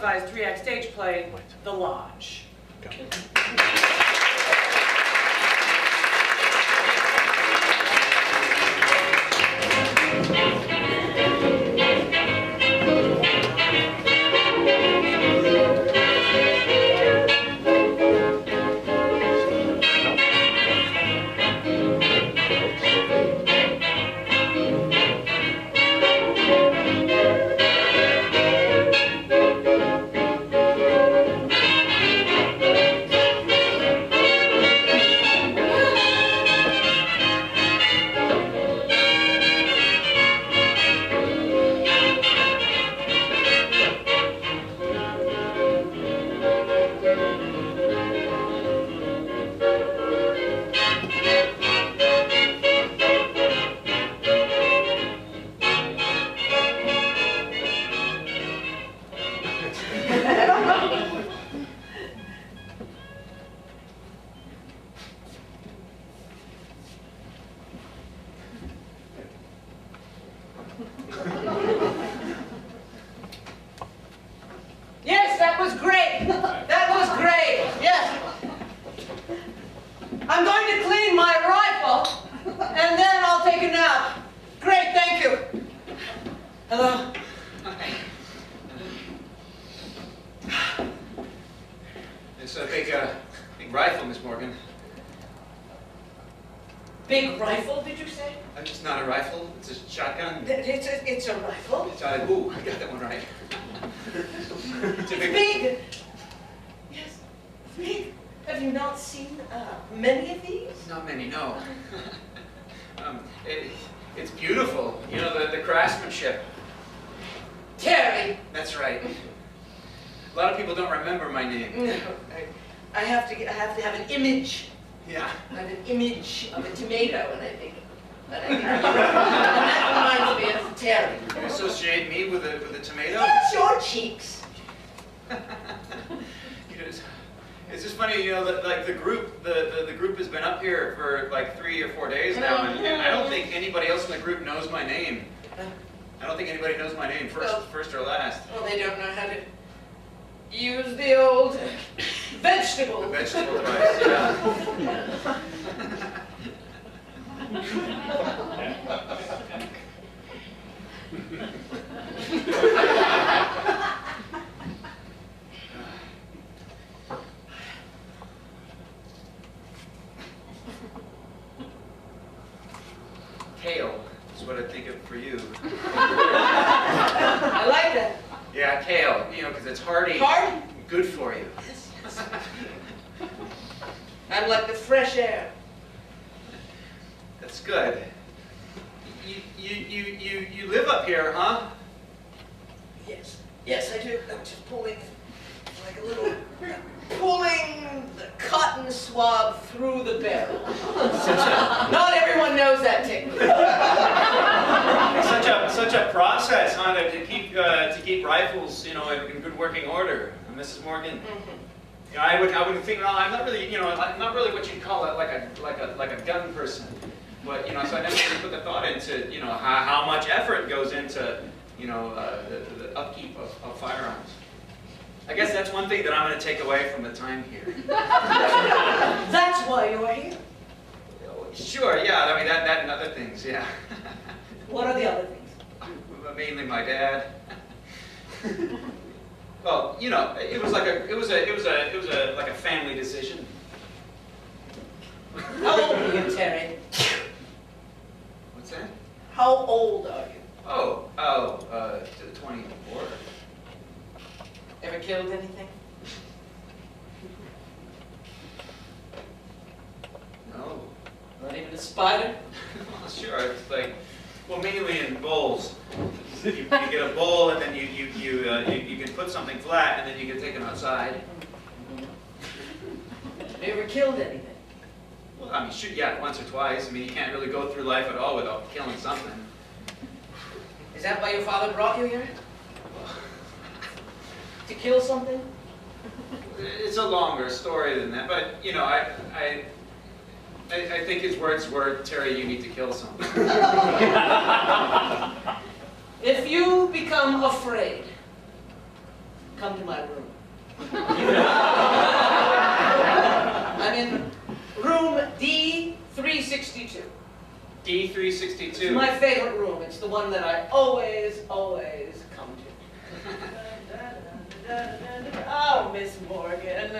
improvised 3-act stage play, The Lodge. Yes, that was great. That was great. Yes. I'm going to clean my rifle, and then I'll take a nap. Great, thank you. Hello? It's a big rifle, Miss Morgan. Big rifle, did you say? It's not a rifle, it's a shotgun. It's a rifle? Ooh, I got that one right. It's big. Yes, big. Have you not seen many of these? Not many, no. It's beautiful. You know, the craftsmanship. Terry. That's right. A lot of people don't remember my name. No, I have to have an image. Yeah. I have an image of a tomato, and I think, and that reminds me of Terry. You associate me with a tomato? Yes, your cheeks. You know, it's just funny, you know, that like the group has been up here for like 3 or 4 days now, and I don't think anybody else in the group knows my name. I don't think anybody knows my name, first or last. Well, they don't know how to use the old vegetable. The vegetable device, yeah. Kale is what I think of for you. I like that. Yeah, kale, you know, because it's hearty. Hearty? Good for you. Yes, yes. I'm like the fresh air. That's good. You live up here, huh? Yes, yes, I do. I'm just pulling, like a little, pulling the cotton swab through the barrel. Not everyone knows that technique. Such a process, huh? To keep rifles, you know, in good working order. Mrs. Morgan. Mm-hmm. You know, I would think, well, I'm not really, you know, I'm not really what you'd call like a gun person. But, you know, so I never really put the thought into, you know, how much effort goes into, you know, the upkeep of firearms. I guess that's one thing that I'm going to take away from the time here. That's why you're here. Sure, yeah, I mean, that and other things, yeah. What are the other things? Mainly my dad. Well, you know, it was like a family decision. How old are you, Terry? What's that? How old are you? 24. Ever killed anything? No. Not even a spider? Well, sure, it's like, well, mainly in bowls. You get a bowl, and then you can put something flat, and then you can take them outside. Have you ever killed anything? Well, I mean, shoot, yeah, once or twice. I mean, you can't really go through life at all without killing something. Is that why your father brought you here? To kill something? It's a longer story than that, but you know, I think his words were, Terry, you need to kill something. If you become afraid, come to my room. I'm in room D362. D362. It's my favorite room. It's the one that I always come to. Oh, Miss Morgan.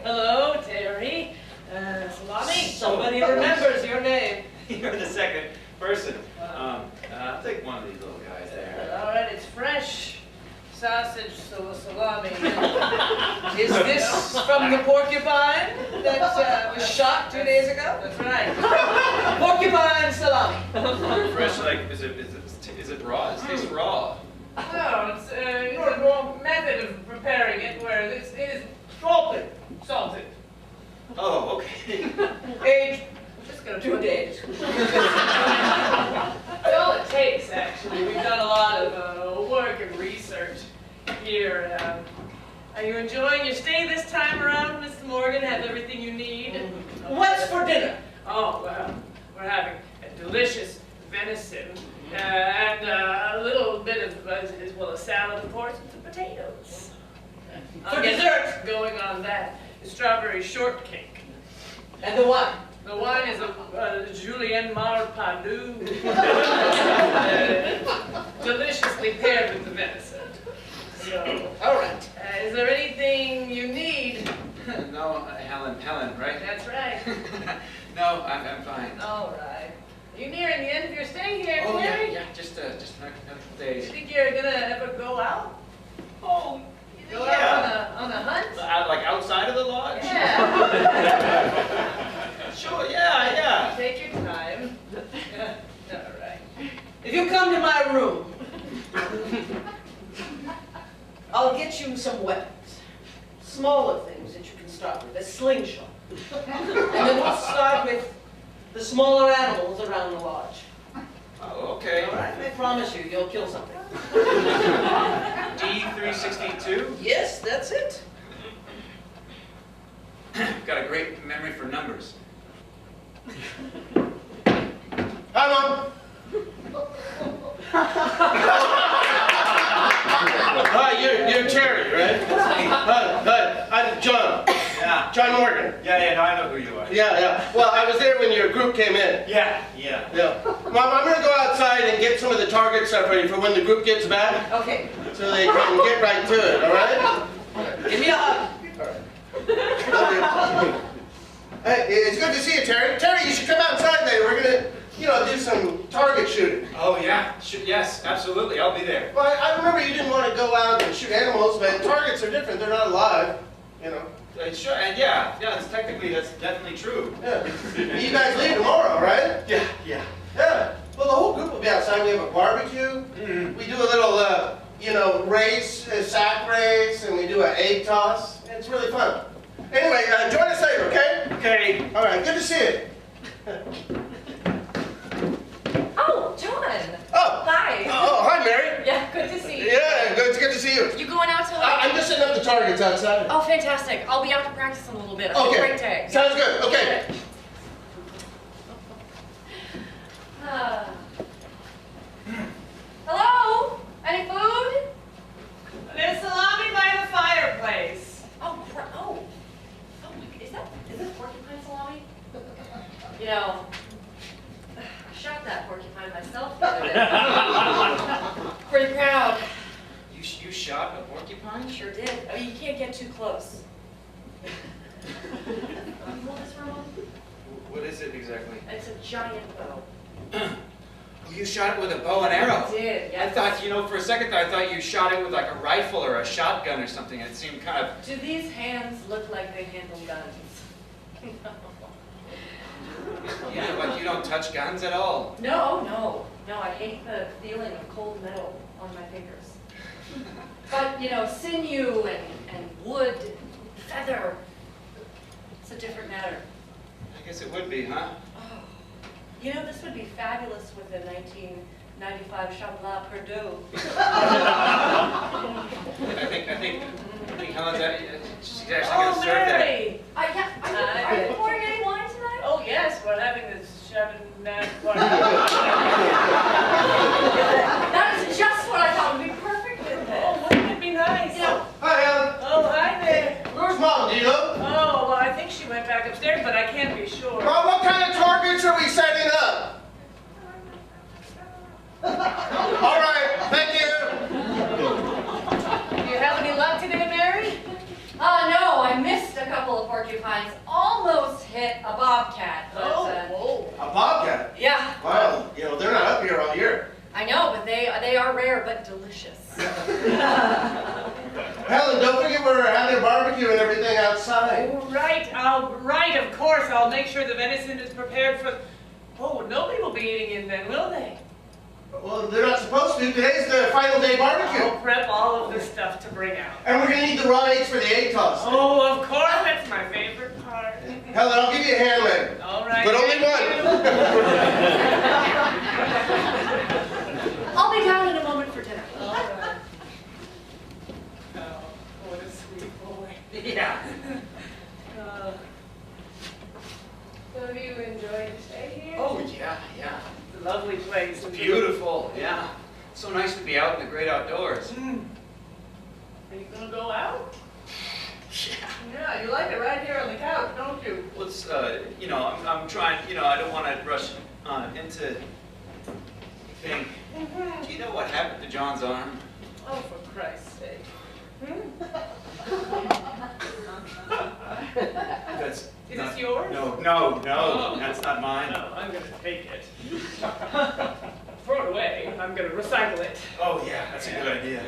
Hello, Terry. Salami. Somebody remembers your name. You're the second person. I'll take one of these little guys there. All right, it's fresh sausage salami. Is this from the porcupine that was shot 2 days ago? That's right. Porcupine salami. Fresh, like, is it raw? It tastes raw. No, it's a method of preparing it where it is salted. Salted. Oh, okay. Age Just gonna 2 days. That's all it takes, actually. We've done a lot of work and research here. Are you enjoying your stay this time around, Mr. Morgan? Have everything you need? What's for dinner? Oh, well, we're having a delicious venison and a little bit of, as well, a salad, of course, and some potatoes. For dessert? Going on that, is strawberry shortcake. And the wine? The wine is a Julienne Marpadu, deliciously paired with the venison. So, All right. is there anything you need? No, Helen, right? That's right. No, I'm fine. All right. You nearing the end of your stay here, Oh, Terry? yeah, just a couple You days. think you're gonna ever go out? Oh, Go out on a hunt? Like outside of the lodge? Yeah. Sure, yeah. Take your time. All right. If you come to my room, I'll get you some weapons. Smaller things that you can start with, a slingshot. And then we'll start with the smaller animals around the lodge. Oh, okay. All right? I promise you, you'll kill something. D362? Yes, that's it. Got a great memory for numbers. Hi, Mom. Hi, you're Terry, right? Hi, I'm John. Yeah. John Morgan. Yeah, no, I know who you are. Yeah. Well, I was there when your group came in. Yeah. Yeah. Mom, I'm going to go outside and get some of the target stuff ready for when the group gets back, Okay. so they can get right to it, all right? Give me a hug. All right. Love you. Hey, it's good to see you, Terry. Terry, you should come outside later. We're going to, do some target shooting. Oh, yeah. Yes, absolutely. I'll be there. Well, I remember you didn't want to go out and shoot animals, but targets are different. They're not alive, Sure, and yeah, that's definitely true. Yeah. You guys leave tomorrow, right? Yeah. Yeah. Well, the whole group will be outside. We have a barbecue. Mm-hmm. We do a little, race, a sack race, and we do an egg toss. It's really fun. Anyway, join us later, okay? Okay. All right, good to see you. Oh, John! Oh. Hi! Oh, hi, Mary. Yeah, good to see you. Yeah, it's good to see you. You going out till I'm just setting up the targets outside. Oh, fantastic. I'll be out to practice in a little bit. Have Okay. a great day. Sounds good. Okay. Hello? Any food? There's salami by the fireplace. Oh, oh my, is this porcupine salami? You know, I shot that porcupine myself the other day. Pretty proud. You shot a porcupine? Sure did. I mean, you can't get too close. Can you hold this for a moment? What is it exactly? It's a giant bow. Oh, you shot it with a bow and arrow? I did, I yes. thought, for a second I thought you shot it with like a rifle or a shotgun or something. It seemed kind of... Do these hands look like they handle guns? Yeah, like you don't touch guns at all. No, I hate the feeling of cold metal on my fingers. But, sinew and wood, and feather, it's a different matter. I guess it would be, huh? Oh, this would be fabulous with a 1995 Champlain Perdue. I think Helen's she's actually going to serve that. Mary! Are you pouring any wine tonight? Oh, yes, we're having this Chaminade party. That is just what I thought would be perfect with Oh, this. wouldn't it be nice? Hi, delicious. Helen, don't forget we're having a barbecue and everything outside. Oh, right, right, of course. I'll make sure the venison is prepared for... Oh, nobody will be eating in then, will they? Well, they're not supposed to. Today's the final day barbecue. I'll prep all of the stuff to bring out. And we're going to need the raw eggs for the egg toss. Oh, of course, that's my favorite part. Helen, I'll give you a hand later. All right. But only thank one. I'll be down in a moment for dinner. you. All right. Oh, what a sweet boy. Yeah. So have you enjoyed your stay here? Oh, yeah, yeah. It's a lovely place. It's beautiful, yeah. It's so nice to be out in the great outdoors. Are you gonna go out? Yeah. Yeah, you like it right here on the couch, don't you? Well, it's, you know, I'm trying, you know, I don't want to rush into anything. Do you know what happened to John's arm? Oh, for Christ's sake. That's Is not- this yours? No, Oh. that's not mine. No, I'm gonna take it. Throw it away. I'm gonna recycle it. Oh, yeah, that's a good idea.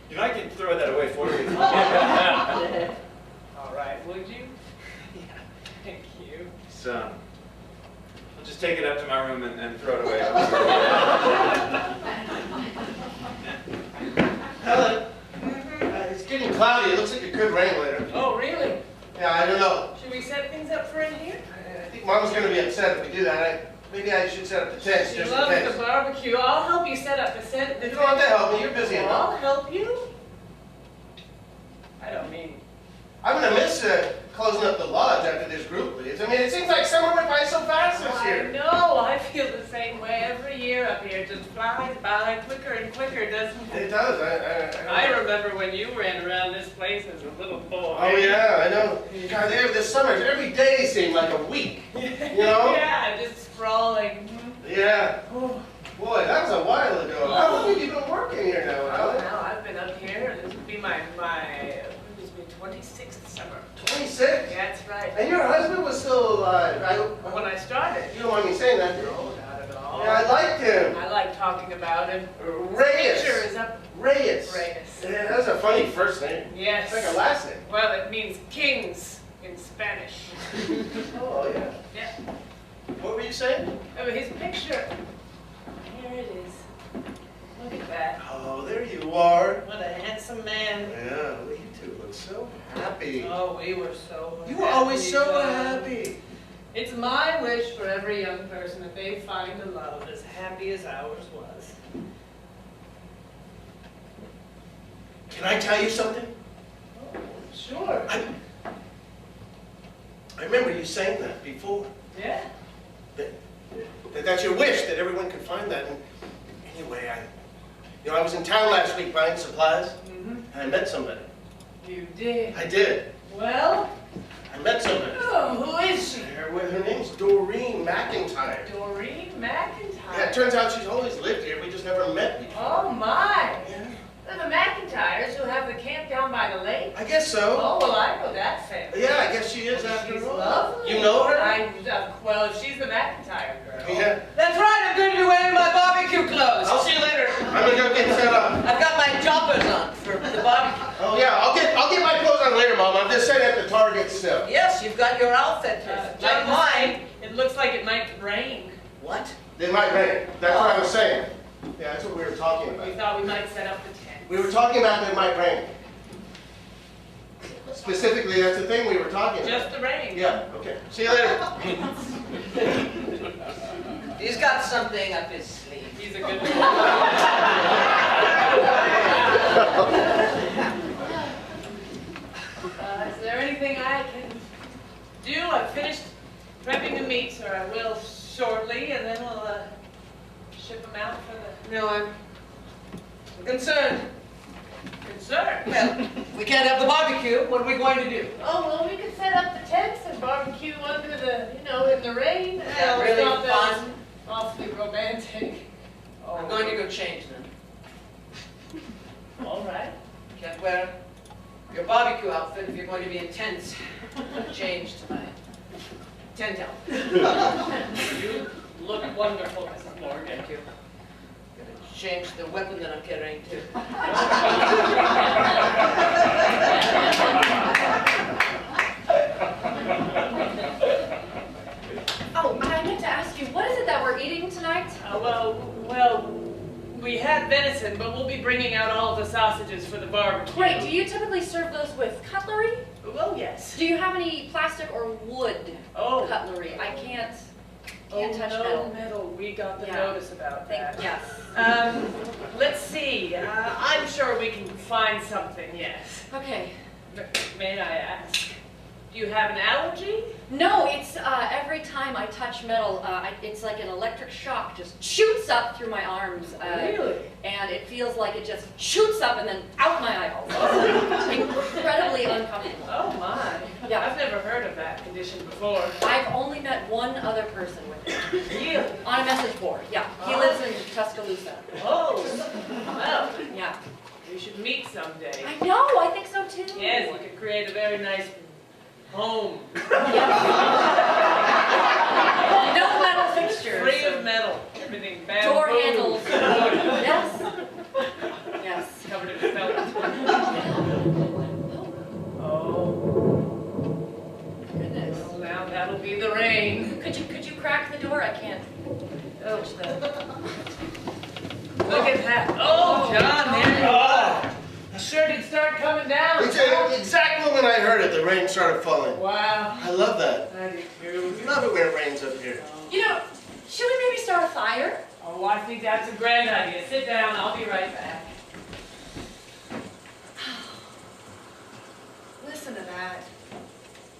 You know, I can throw that away for you. All right, would you? Thank you. So, I'll just take it up to my room and throw it away. Helen, it's getting cloudy. It looks like it could rain later. Oh, really? Yeah, I don't know. Should we set things up for in here? I think Mom's going to be upset if we do that. Maybe I should set up the tents She just in loves case. the barbecue. I'll help you set up the set. You don't have to help me. You're busy Well, enough. I'll help you. I don't mean. I'm going to miss closing up the lodge after this group leaves. I mean, it seems like summer went by so fast this I year. know. I feel the same way every year up here. It just flies by quicker and quicker, doesn't It it? does. I remember when you ran around this place as a little boy. Oh, yeah, I know. God, this summer, every day seemed like a week. You know? Yeah, just sprawling. Yeah. Oh, Boy, that was a while ago. How long have you been working here now, Helen? now I've been up here. This would be my 26th summer. 26? That's right. And your husband was still alive. When I started. You don't mind me saying that, do you? No, not at all. Yeah, I liked him. I like talking about him. Reyes. Picture is up. Reyes. Reyes. Yeah, that's a funny first name. Yes. It's like a last name. Well, it means kings in Spanish. Oh, yeah. Yeah. What were you saying? Oh, his picture. Here it is. Look at that. Oh, there you are. What a handsome man. Yeah, you two look so happy. Oh, we were so You were always so John. happy. It's my wish for every young person that they find a love as happy as ours was. Can I tell you something? Oh, sure. I remember you saying that before. Yeah. That's your wish, that everyone could find that. And anyway, I was in town last week buying supplies, and I met somebody. You did. I did. Well, I met somebody. oh, who is she? Her name's Doreen McIntyre. Doreen McIntyre. Yeah, it turns out she's always lived here. We just never met before. Oh, my. Yeah, They're the McIntyres who have the camp down by the lake. I guess so. Oh, well, I know that family. Yeah, I guess she is after She's all. lovely. You know her? Well, she's the McIntyre girl. Yeah. That's right, I'm going to be wearing my barbecue clothes. I'll see you later. I'm gonna go get set up. I've got my jumpers on for the barbecue. Oh yeah, I'll get my clothes on later, Mom. I'm just setting up the Target still. Yes, you've got your outfit. Like mine. It looks like it might rain. What? It might rain. That's what I was saying. Yeah, that's what we were talking We about. thought we might set up the tent. We were talking about that it might rain. Specifically, that's the thing we were talking about. Just the rain. Yeah, okay. See you later. He's got something up his sleeve. He's a good one. Is there anything I can do? I've finished prepping the meats, or I will shortly, and then we'll ship them out for the... No, I'm concerned. Concern. Well, we can't have the barbecue. What are we going to do? Oh, well, we could set up the tents and barbecue under the, in the rain. Is that really Thought that was fun? Awfully romantic. I'm going to go change them. All right. Can't wear your barbecue outfit if you're going to be in tents. Change to my tent outfit. You look wonderful, Mrs. Morgan. Thank you. Gonna exchange the weapon that I'm carrying too. Oh, I meant to ask you, what is it that we're eating tonight? Well, we had venison, but we'll be bringing out all the sausages for the barbecue. Great, do you typically serve those with cutlery? Well, yes. Do you have any plastic or wood Oh. cutlery? I can't touch no metal. We got the Yeah. notice about that. Yes. Let's see. I'm sure we can find something, yes. Okay. May I ask, do you have an allergy? No, it's every time I touch metal, it's like an electric shock just shoots up through my arms. Really? And it feels like it just shoots up and then out my eyeballs. Incredibly uncomfortable. Oh my. Yeah. I've never heard of that condition before. I've only met one other person with it. Really? On a message board, yeah. He lives in Tuscaloosa. Oh, well, Yeah. we should meet someday. I know, I think so too. Yes, we could create a very nice home. No metal fixtures. Free of metal. Everything bamboo. Door handles. Yes. Yes. Covered in felt. Oh. Goodness. Well, now that'll be the rain. Could you crack the door? I can't touch the. Look at that. Oh, John, there you are. I sure did start coming down. It's the exact moment I heard it, the rain started falling. Wow. I love that. I do too. I love it when it rains up here. You know, should we maybe start a fire? Oh, I think that's a grand idea. Sit down. I'll be right back. Listen to that.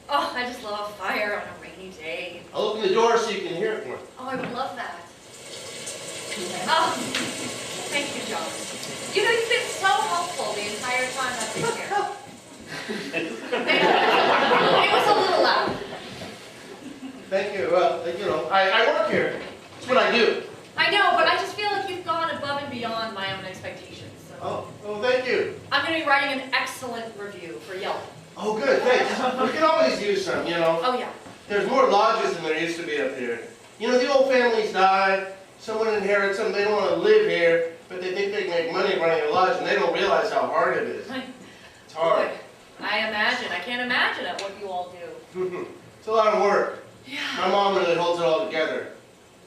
Oh, I just love a fire on a rainy day. I'll open the door so you can hear it more. Oh, I would love that. Oh, thank you, John. You know, you've been so helpful the entire time I've been here. It was a little loud. Thank you. Well, you know, I work here. It's what I do. I know, but I just feel like you've gone above and beyond my own expectations. So Oh, well, thank you. I'm going to be writing an excellent review for Yelp. Oh, good, thanks. We can always use some, you know. Oh, yeah. There's more lodges than there used to be up here. You know, the old families die, someone inherits them, they don't want to live here, but they think they can make money running a lodge, and they don't realize how hard it is. It's hard. I imagine. I can't imagine it, what you all do. It's a lot of work. Yeah. My mom really holds it all together.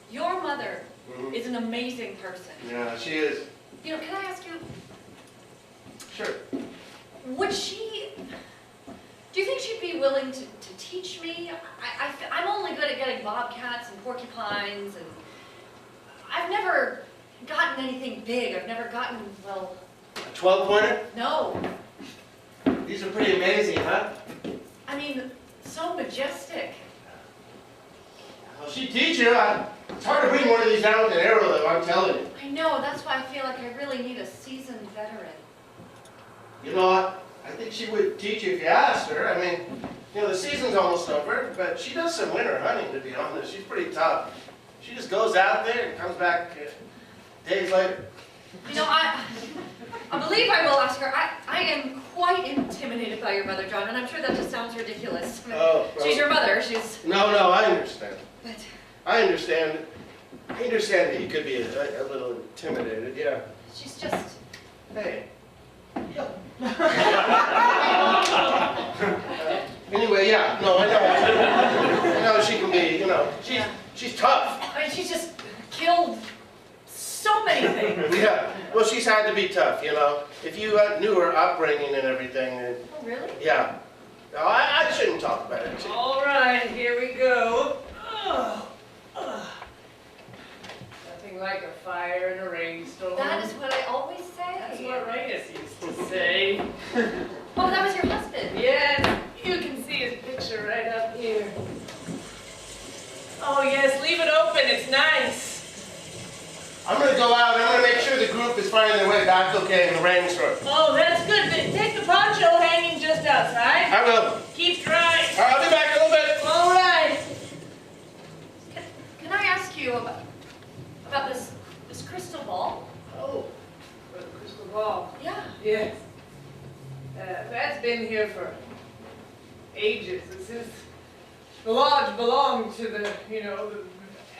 Your mother Mhm. is an amazing person. Yeah, she is. You know, can I ask you, Sure. would she, do you think she'd be willing to teach me? I'm only good at getting bobcats and porcupines, and I've never gotten anything big. I've never gotten, well, A 12-pointer? no. These are pretty amazing, huh? I mean, so majestic. Well, she'd teach you. It's hard to bring one of these down with an arrow, though, I'm telling you. I know, that's why I feel like I really need a seasoned veteran. You know what? I think she would teach you if you asked her. I mean, you know, the season's almost over, but she does some winter hunting, to be honest. She's pretty tough. She just goes out there and comes back days later. You know, I believe I will ask her. I am quite intimidated by your mother, John, and I'm sure that just sounds ridiculous. I mean, Oh, well. she's your mother, she's... No, I understand. But, I understand. I understand that you could be a little intimidated, yeah. she's just... Hey. Anyway, yeah, no, I know she can be, you know, she's tough. I mean, she's just killed so many things. Yeah, well, she's had to be tough, you know. If you knew her upbringing and everything, then, Oh, really? yeah. No, I shouldn't talk about it. All right, here we go. Nothing like a fire in a rainstorm. That is what I always say. That's what Reyes used to say. Oh, that was your husband. Yes, you can see his picture right up here. Oh yes, leave it open, it's nice. I'm going to go out and I'm going to make sure the group is finding their way back okay in the rainstorm. Oh, that's good. Take the poncho hanging just outside. I will. Keep dry. All right, I'll be back in a little bit. All right. Can I ask you about this crystal ball? Oh, for the crystal ball. Yeah. Yes. That's been here for ages. Since the lodge belonged to the, you know, the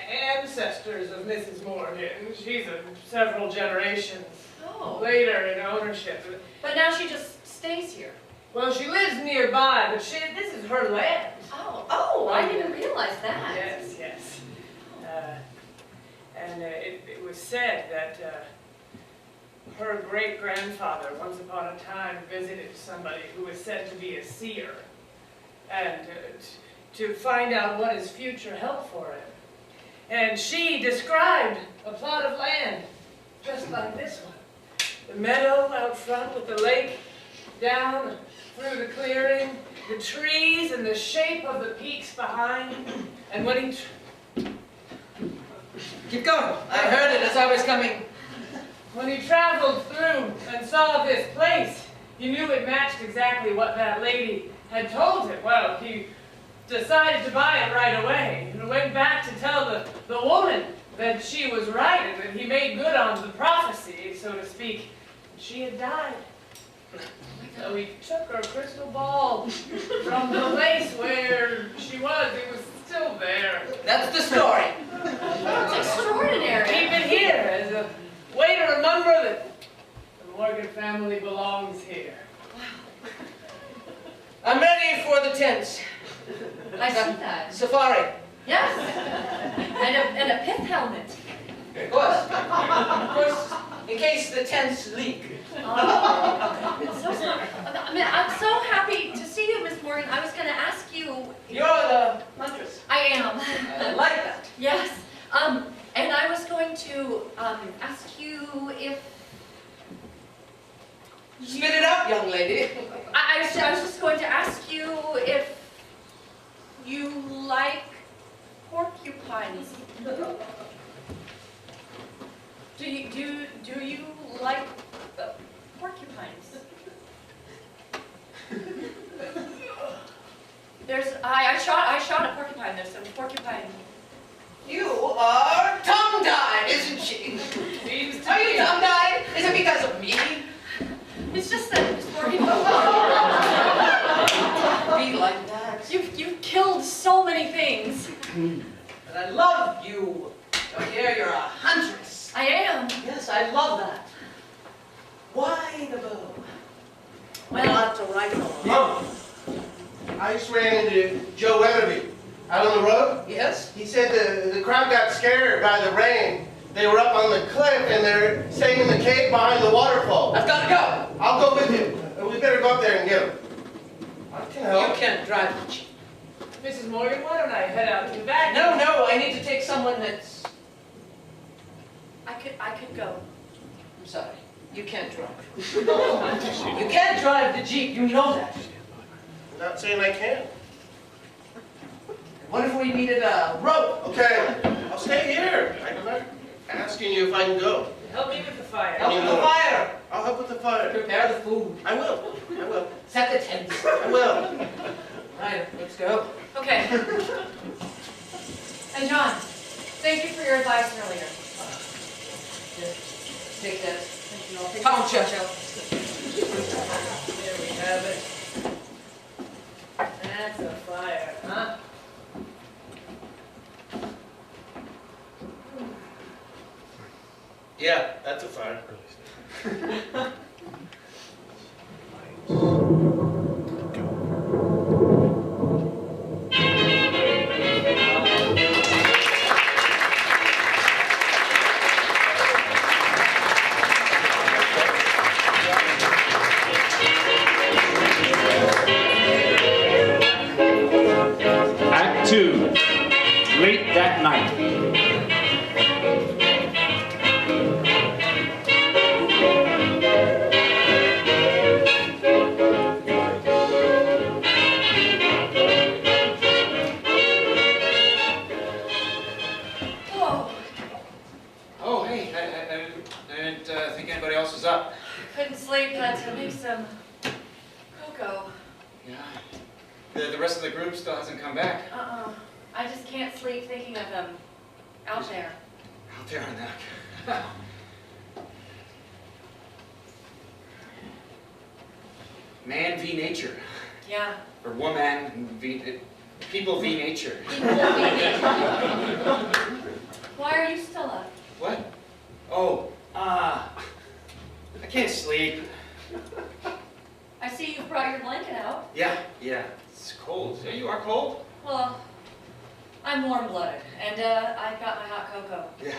ancestors of Mrs. Morgan. She's several generations Oh. later in ownership. But now she just stays here. Well, she lives nearby, but this is her land. Oh, I didn't realize that. Yes, yes. It was said that her great-grandfather once upon a time visited somebody who was said to be a seer, and to find out what his future held for him. And she described a plot of land just like this one. The meadow out front with the lake down through the clearing, the trees and the shape of the peaks behind. And when he... Keep going. I heard it as I was coming. When he traveled through and saw this place, he knew it matched exactly what that lady had told him. Well, he decided to buy it right away and went back to tell the woman that she was right and that he made good on the prophecy, so to speak. She had died. So he took her crystal ball from the place where she was. It was still there. That's the story. It's extraordinary. Keep it here as a way to remember that the Morgan family belongs here. I'm ready for the tents. I see that. Safari. Yes. And a pith helmet. Of course. Of course, in case the tents leak. Oh, it's so smart. I mean, I'm so happy to see you, Miss Morgan. I was going to ask you. You're the huntress. I am. I like that. Yes. And I was going to ask you if. Spit it out, young lady. I was just going to ask you if you like porcupines. Do you like porcupines? I shot a porcupine. There's some porcupine. You are tongue-tied, isn't she? Seems to Are you be. tongue-tied? Is it because of me? It's just that Miss Morgan, Be like that. you've killed so many things. But I love you. Don't hear you're a huntress. I am. Yes, I love that. Why the bow? Well, Not a rifle. Mom, I just ran into Joe Weatherby out on the road. Yes? He said the crowd got scared by the rain. They were up on the cliff and they're staying in the cave behind the waterfall. I've got to go. I'll go with you. We better go up there and get him. I can You help. can't drive the jeep. Mrs. Morgan, why don't I head out to the back? No, I need to take someone that's... I could go. I'm sorry. You can't drive. You can't drive the jeep. You know that. I'm not saying I can. What if we needed a rope? Okay, I'll stay here. I'm not asking you if I can go. Help me with the fire. Help with the fire. I'll help with the fire. Prepare the food. I will. Set the tents. I will. Right, let's go. Okay. And John, thank you for your advice earlier. Take that. Thank you all. Count you. There we have it. That's a fire, huh? Yeah, that's a fire. Act 2, late that night. Whoa, Oh, hey, I didn't think anybody else was up. couldn't sleep, had to make some cocoa. Yeah. The rest of the group still hasn't come back. I just can't sleep thinking of them out there. Out there on that. Man v nature. Yeah. Or woman v... People v nature. People being why are you still up? What? Oh, I can't sleep. I see you brought your blanket out. Yeah, it's cold. Yeah, you are cold? Well, I'm warm-blooded, and I've got my hot cocoa. Yeah,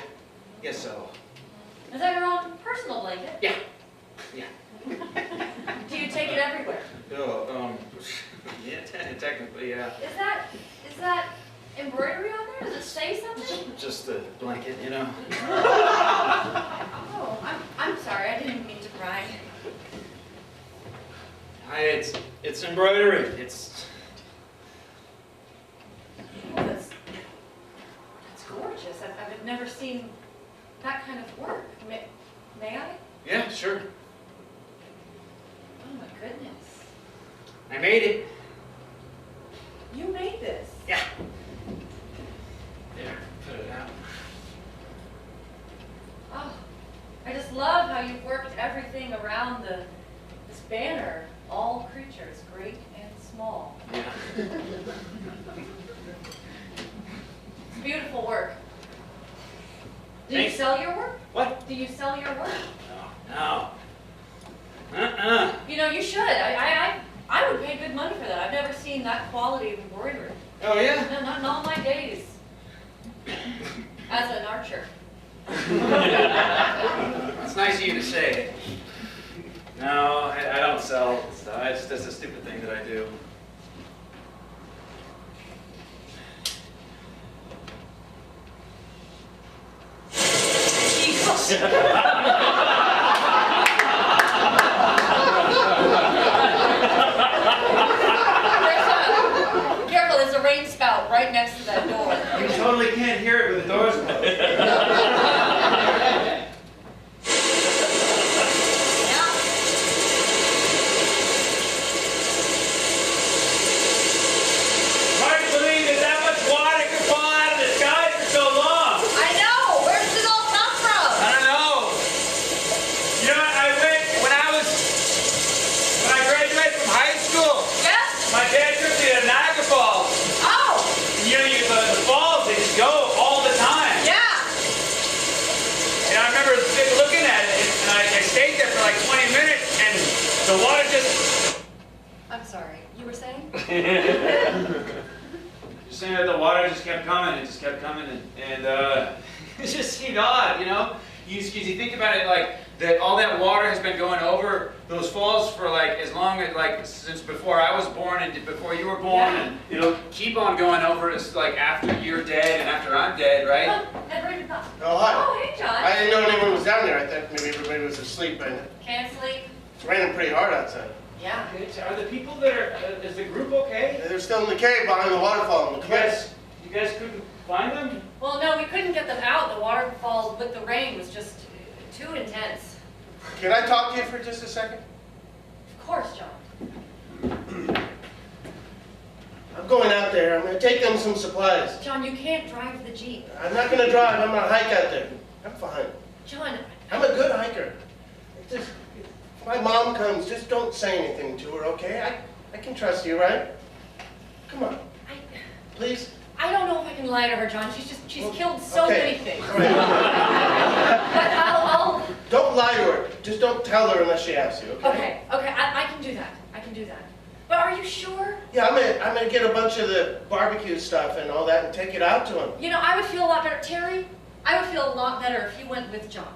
guess so. Is that your own personal blanket? Yeah. Do you take it everywhere? Oh, yeah, technically, yeah. Is that embroidery on there? Does it say something? Just a blanket, you know. Oh, I'm sorry. I didn't mean to pry. It's embroidery. It's. Oh, that's gorgeous. I've never seen that kind of work. May I? Yeah, sure. Oh my goodness. I made it. You made this. Yeah. There, put it out. Oh, I just love how you've worked everything around this banner. All creatures, great and small. Yeah. It's beautiful work. Do you Thanks. sell your work? What? Do you sell your work? No. You know, you should. I would pay good money for that. I've never seen that quality of embroidery. Oh, yeah? No, not in all my days. As an archer. It's nice of you to say. No, I don't sell stuff. It's just a stupid thing that I do. Jesus. Careful, there's a rain spout right next to that door. You totally can't hear it with the doors closed. Hard to believe that that much water could fall out of the sky for so long. I know! Where does it all come from? I don't know. You know, when I graduated from high school, Yes? my dad took me to Niagara Falls. Oh! You know, the falls, they just go all the time. Yeah! And I remember looking at it, and I stayed there for like 20 minutes, and the water just... I'm sorry. You were saying? Just saying that the water just kept coming, and and it just seemed odd, you know? You think about it like, that all that water has been going over those falls for like as long as like since before I was born and before you were born, Yeah. and it'll keep on going over us like after you're dead and after I'm dead, right? Oh, Edward, no. Oh, hi. Oh, hey, John. I didn't know anyone was down there. I thought maybe everybody was asleep, and Can't sleep? it's raining pretty hard outside. Yeah. Are the people that are, is the group okay? They're still in the cave behind the waterfall in the cliffs. You guys couldn't find them? Well, no, we couldn't get them out. The waterfall with the rain was just too intense. Can I talk to you for just a second? Of course, John. I'm going out there. I'm going to take them some supplies. John, you can't drive the Jeep. I'm not going to drive. I'm going to hike out there. I'm fine. John, I'm a good hiker. If my mom comes, just don't say anything to her, okay? I can trust you, right? Come on, please. I don't know if I can lie to her, John. She's killed so Okay. many things. All right. But I'll... Don't lie to her. Just don't tell her unless she asks you, okay? Okay, I can do that. I can do that. But are you sure? Yeah, I'm gonna get a bunch of the barbecue stuff and all that and take it out to him. You know, I would feel a lot better. Terry, I would feel a lot better if you went with John.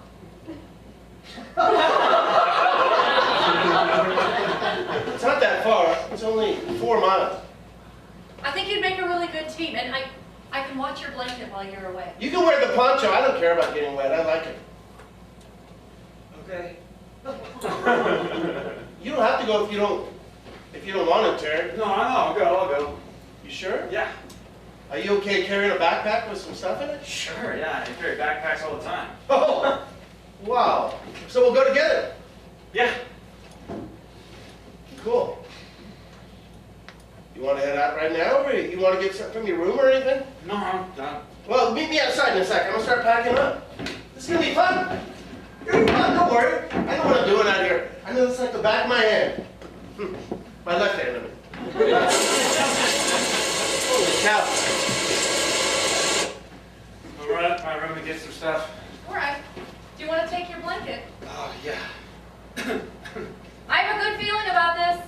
It's not that far. It's only 4 miles. I think you'd make a really good team, and I can watch your blanket while you're away. You can wear the poncho. I don't care about getting wet. I like it. Okay. You don't have to go if you don't want to, Terry. No, I'll go. You sure? Yeah. Are you okay carrying a backpack with some stuff in it? Sure, yeah. I carry backpacks all the time. Oh, wow. So we'll go together. Yeah. Cool. You want to head out right now, or you want to get something from your room or anything? No, I'm done. Well, meet me outside in a sec. I'm gonna start packing up. This is gonna be fun. It's gonna be fun. Don't worry. I know what I'm doing out here. I know this like the back of my hand. My left hand, I mean. Holy cow. I'll run up to my room and get some stuff. All right. Do you want to take your blanket? Oh, yeah. I have a good feeling about this.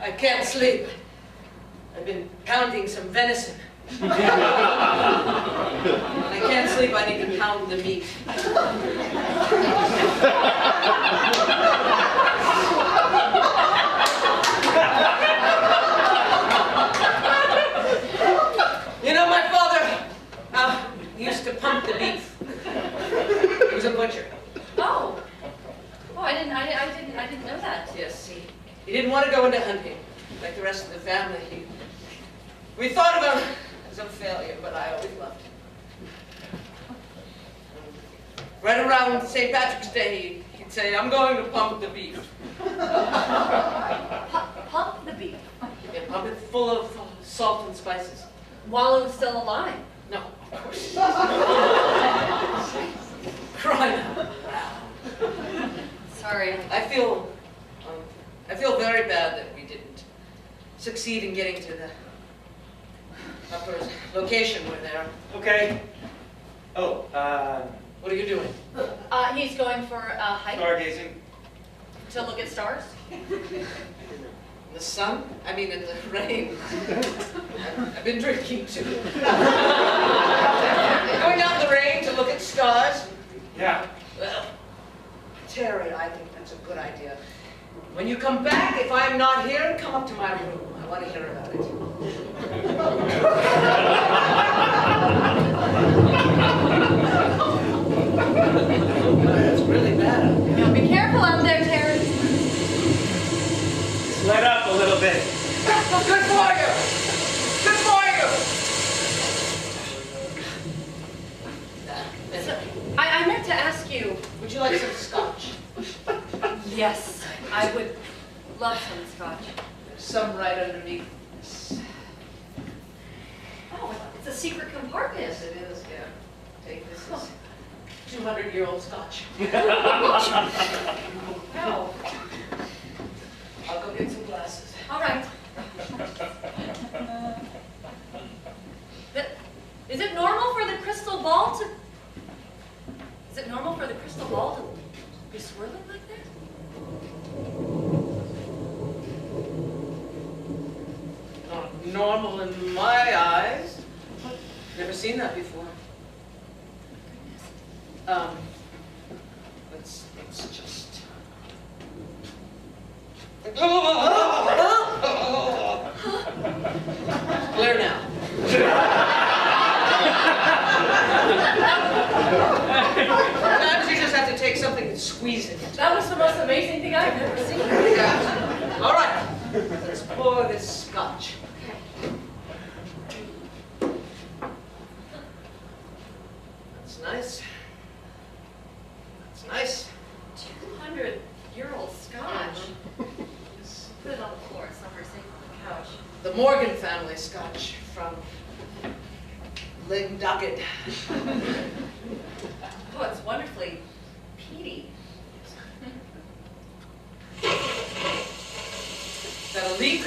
I can't sleep. I've been pounding some venison. When I can't sleep, I need to pound the meat. You know, my father used to pump the beef. He was a butcher. Oh. Oh, I didn't know that. Yes, he didn't want to go into hunting like the rest of the family. We thought of him as a failure, but I always loved him. Right around St. Patrick's Day, he'd say, "I'm going to pump the beef." Pump the beef. Yeah, pump it full of salt and spices. While it was still alive. No, of course. Crying out loud. Sorry. I feel very bad that we didn't succeed in getting to the upper location we're there. Okay. Oh, What are you doing? He's going for a hike stargazing. to look at stars. In the sun? I mean, in the rain. I've been drinking too. Going out in the rain to look at stars? Yeah. Well, Terry, I think that's a good idea. When you come back, if I'm not here, come up to my room. I want to hear about it. That's really bad. Now be careful out there, Terry. Let up a little bit. Good for you! Good for you! So, I meant to ask you. Would you like some scotch? Yes, I would love some scotch. There's some right underneath. Oh, it's a secret compartment. Yes, it is, yeah. Take this as 200-year-old scotch. Wow. I'll go get some glasses. All right. Is it normal for the crystal ball to? Is it normal for the crystal ball to be swirling like that? Not normal in my eyes. Never seen that before. Let's just. Clear now. Sometimes you just have to take something and squeeze it. That was the most amazing thing I've ever seen. Yeah. All right, let's pour this scotch. That's nice. That's nice. 200-year-old scotch. Just put it on the floor somewhere safe on the couch. The Morgan family scotch from Linducket. Oh, it's wonderfully peaty. Is that a leak?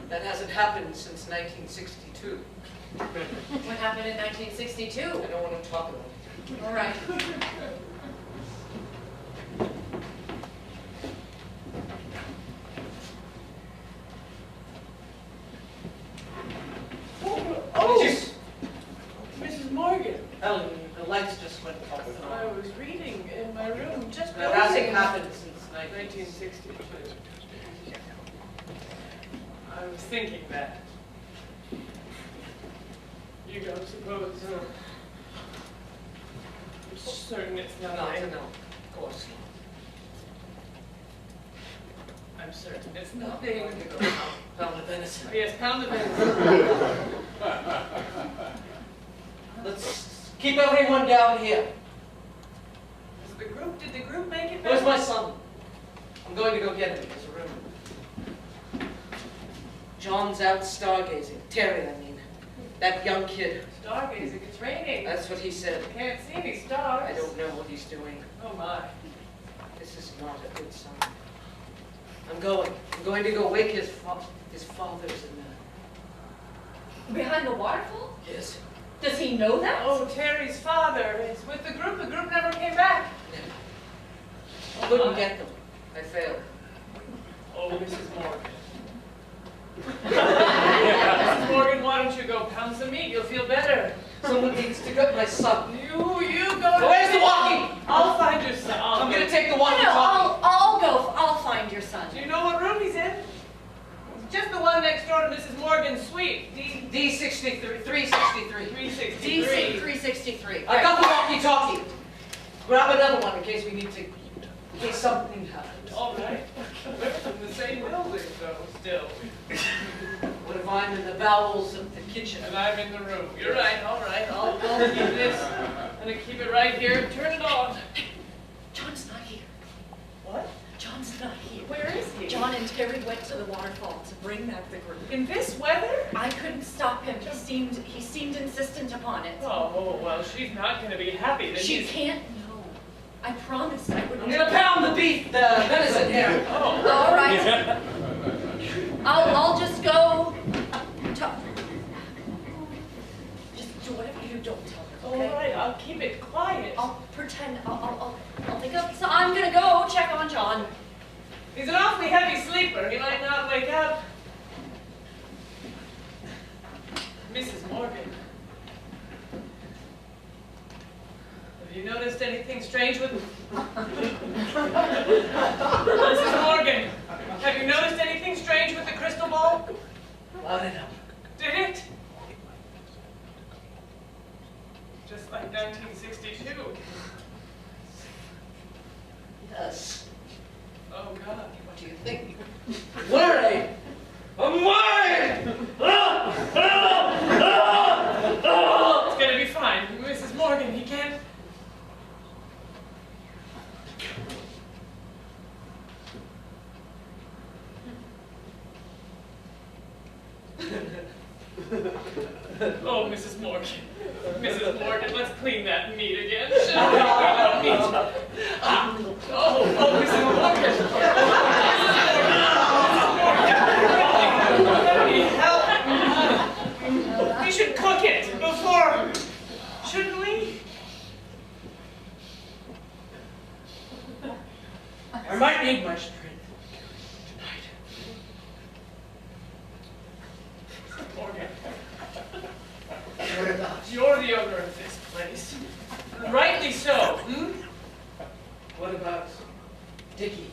That hasn't happened since 1962. What happened in 1962? I don't want to talk about it. All right. Oh, Mrs. Morgan, Ellen, the lights just went off. I was reading in my room just That hasn't building happened since 1962. I was thinking that. You don't suppose, I'm certain it's No, nothing. no, of course. I'm certain it's I'm nothing. going to go pound the venison. Yes, pound of it. Let's keep everyone down here. Did the group make it Where's back? my son? I'm going to go get him. There's a room. John's out stargazing. Terry, I mean. That young kid. Stargazing, it's raining. That's what he said. Can't see any stars. I don't know what he's doing. Oh my. This is not a good sign. I'm going. I'm going to go wake his fathers in the... Behind the waterfall? Yes. Does he know that? Oh, Terry's father is with the group. The group never came back. I couldn't get them. I failed. Oh, Mrs. Morgan. Mrs. Morgan, why don't you go pound some meat? You'll feel better. Someone needs to get my son. You go. Where's the walkie? I'll find your son. I'm going to take the No, walkie-talkie. I'll go. I'll find your son. Do you know what room he's in? It's just the one next door to Mrs. Morgan's suite. D63, 363. 363. DC 363. I got the walkie-talkie. Grab another one in case we need to, in case something happens. All right. We're in the same building, though, still. What if I'm in the bowels of the kitchen? And I'm in the room. You're right, all right. I'll keep this. I'm going to keep it right here. Turn it on. John's not here. What? John's not here. Where is he? John and Terry went to the waterfall to bring back the group. In this weather? I couldn't stop him. He seemed insistent upon it. Oh, well, she's not going to be happy that She he's... can't know. I promised I wouldn't. I'm going to pound the beef, the venison here. Oh. All right. I'll just go. Just do whatever you do. Don't tell her. Okay? All right, I'll keep it quiet. I'll pretend. I'll think of. So I'm gonna go check on John. He's an awfully heavy sleeper. He might not wake up. Mrs. Morgan. Have you noticed anything strange with... Mrs. Morgan, have you noticed anything strange with the crystal ball? Loud enough. Did it? Just like 1962. Yes. Oh, God. What do you think? Worried! I'm worried! It's gonna be fine. Mrs. Morgan, he can't... Oh, Mrs. Morgan. Mrs. Morgan, let's clean that meat again. Shall we? Meat. Oh, Mrs. Morgan. Let me help. We should cook it before, shouldn't we? I might need my strength tonight. Morgan, What about you? you're the owner of this place. Rightly so, hmm? What about Dickie?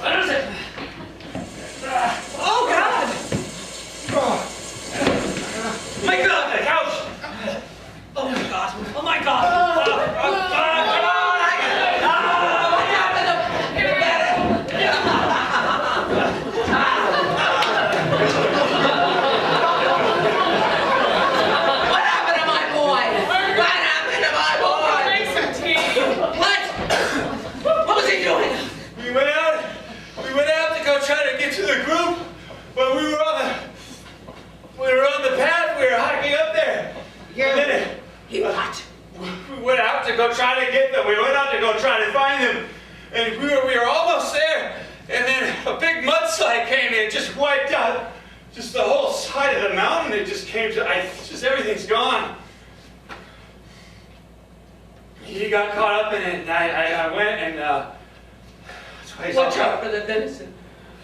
What is it? Oh, God! My God, the couch! Oh, my God! Oh, my God! To go try to get them. We went out to go try to find them, and we were almost there, and then a big mudslide came in, just wiped out just the whole side of the mountain. It just came to, just everything's gone. He got caught up in it, and I went and that's why he's Watch out for the venison.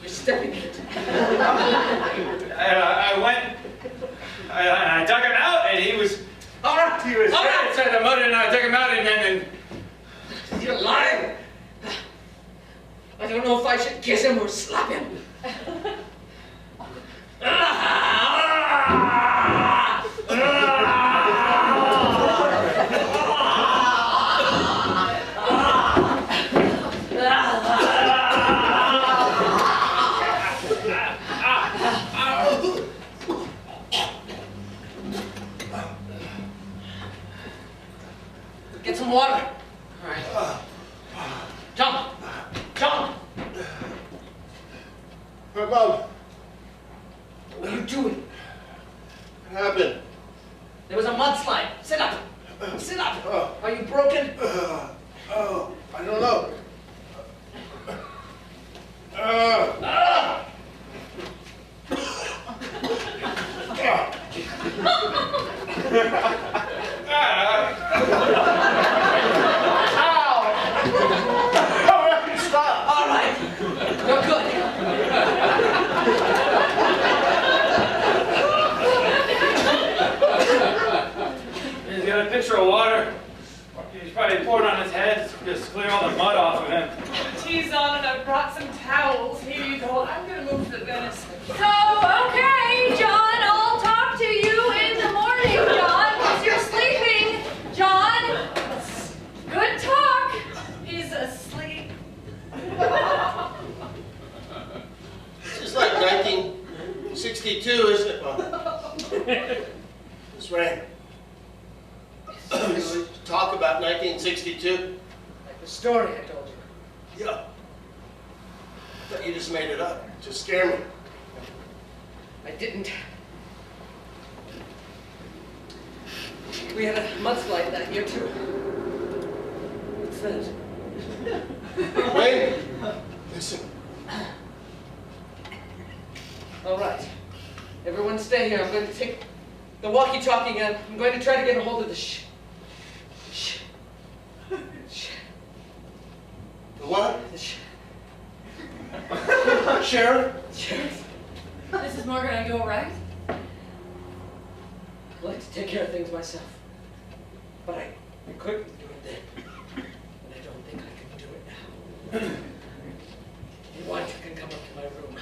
You're stepping in it. I went, I dug him out, and he was. All right. He was dead inside the mud, and I took him out, and then. You're lying. I don't know if I should kiss him or slap him. doing? What happened? There was a mudslide. Sit up. Sit up. Oh. Are you broken? Oh, I don't know. Ah! Stop! All right. You're good. He's got a pitcher of water. He's probably poured on his head to just clear all the mud off of him. Tea's on and I brought some towels. Here you go. I'm gonna move to the Venice. So, okay, John, I'll talk to you in the morning, John, once you're sleeping. John, good talk. He's asleep. This is like 1962, isn't it, Mom? Miss Ray. We talk about 1962? Like the story I told you. Yeah. I thought you just made it up to scare me. I didn't. We had a mudslide that year too. What's that? Wayne, listen. All right. Everyone stay here. I'm going to take the walkie-talkie and I'm going to try to get a hold of the The what? the Sharon? sheriff. Mrs. Morgan, are you all right? I'd like to take care of things myself. But I couldn't do it then. And I don't think I can do it now. If you want, you can come up to my room.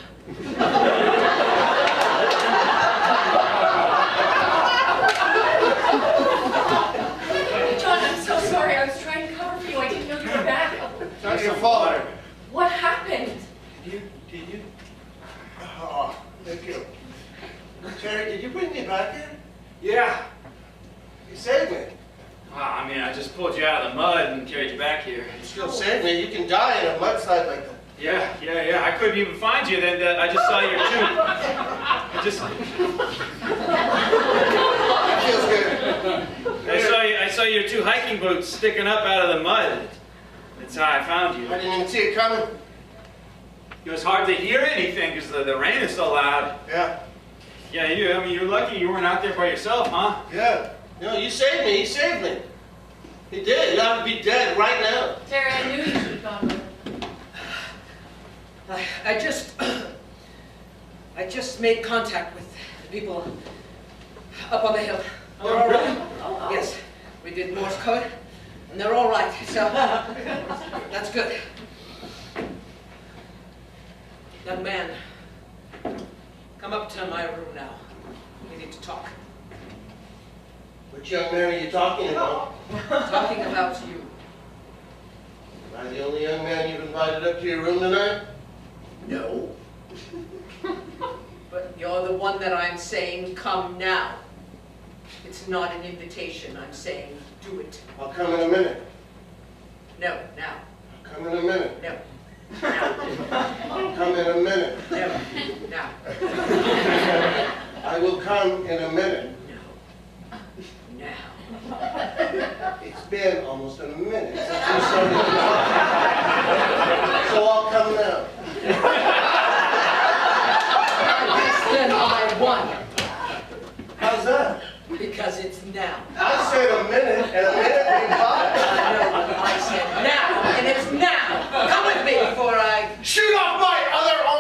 John, I'm so sorry. I was trying to cover for you. I didn't know you were back. It's not your fault. What happened? Did you? Oh, thank you. Terry, did you bring me back here? Yeah. You saved me. I mean, I just pulled you out of the mud and carried you back here. You still saved me. You can die in a mudslide like that. Yeah. I couldn't even find you. Then I just saw your tooth. It feels good. I saw your two hiking boots sticking up out of the mud. That's how I found you. I didn't even see it coming. It was hard to hear anything because the rain is so loud. Yeah. Yeah, you're lucky you weren't out there by yourself, huh? Yeah. You know, you saved me. He saved me. He did. You ought to be dead right now. Terry, I knew you should have gone with her. I just made contact with the people up on the hill. They're all right. Oh. Yes, we did Morse code, and they're all right. So that's good. Young man, come up to my room now. We need to talk. Which young man are you talking about? Talking about you. Am I the only young man you've invited up to your room tonight? No. But you're the one that I'm saying come now. It's not an invitation. I'm saying do it. I'll come in a minute. No, now. I'll come in a minute. No. Now. I'll come in a minute. No. Now. I will come in a minute. No. Now. It's been almost a minute since you started talking. So I'll come now. Then I won. How's that? Because it's now. I said a minute, and a minute went by. I know, but I said now, and it's now. Come with me before I... Shoot off my other arm!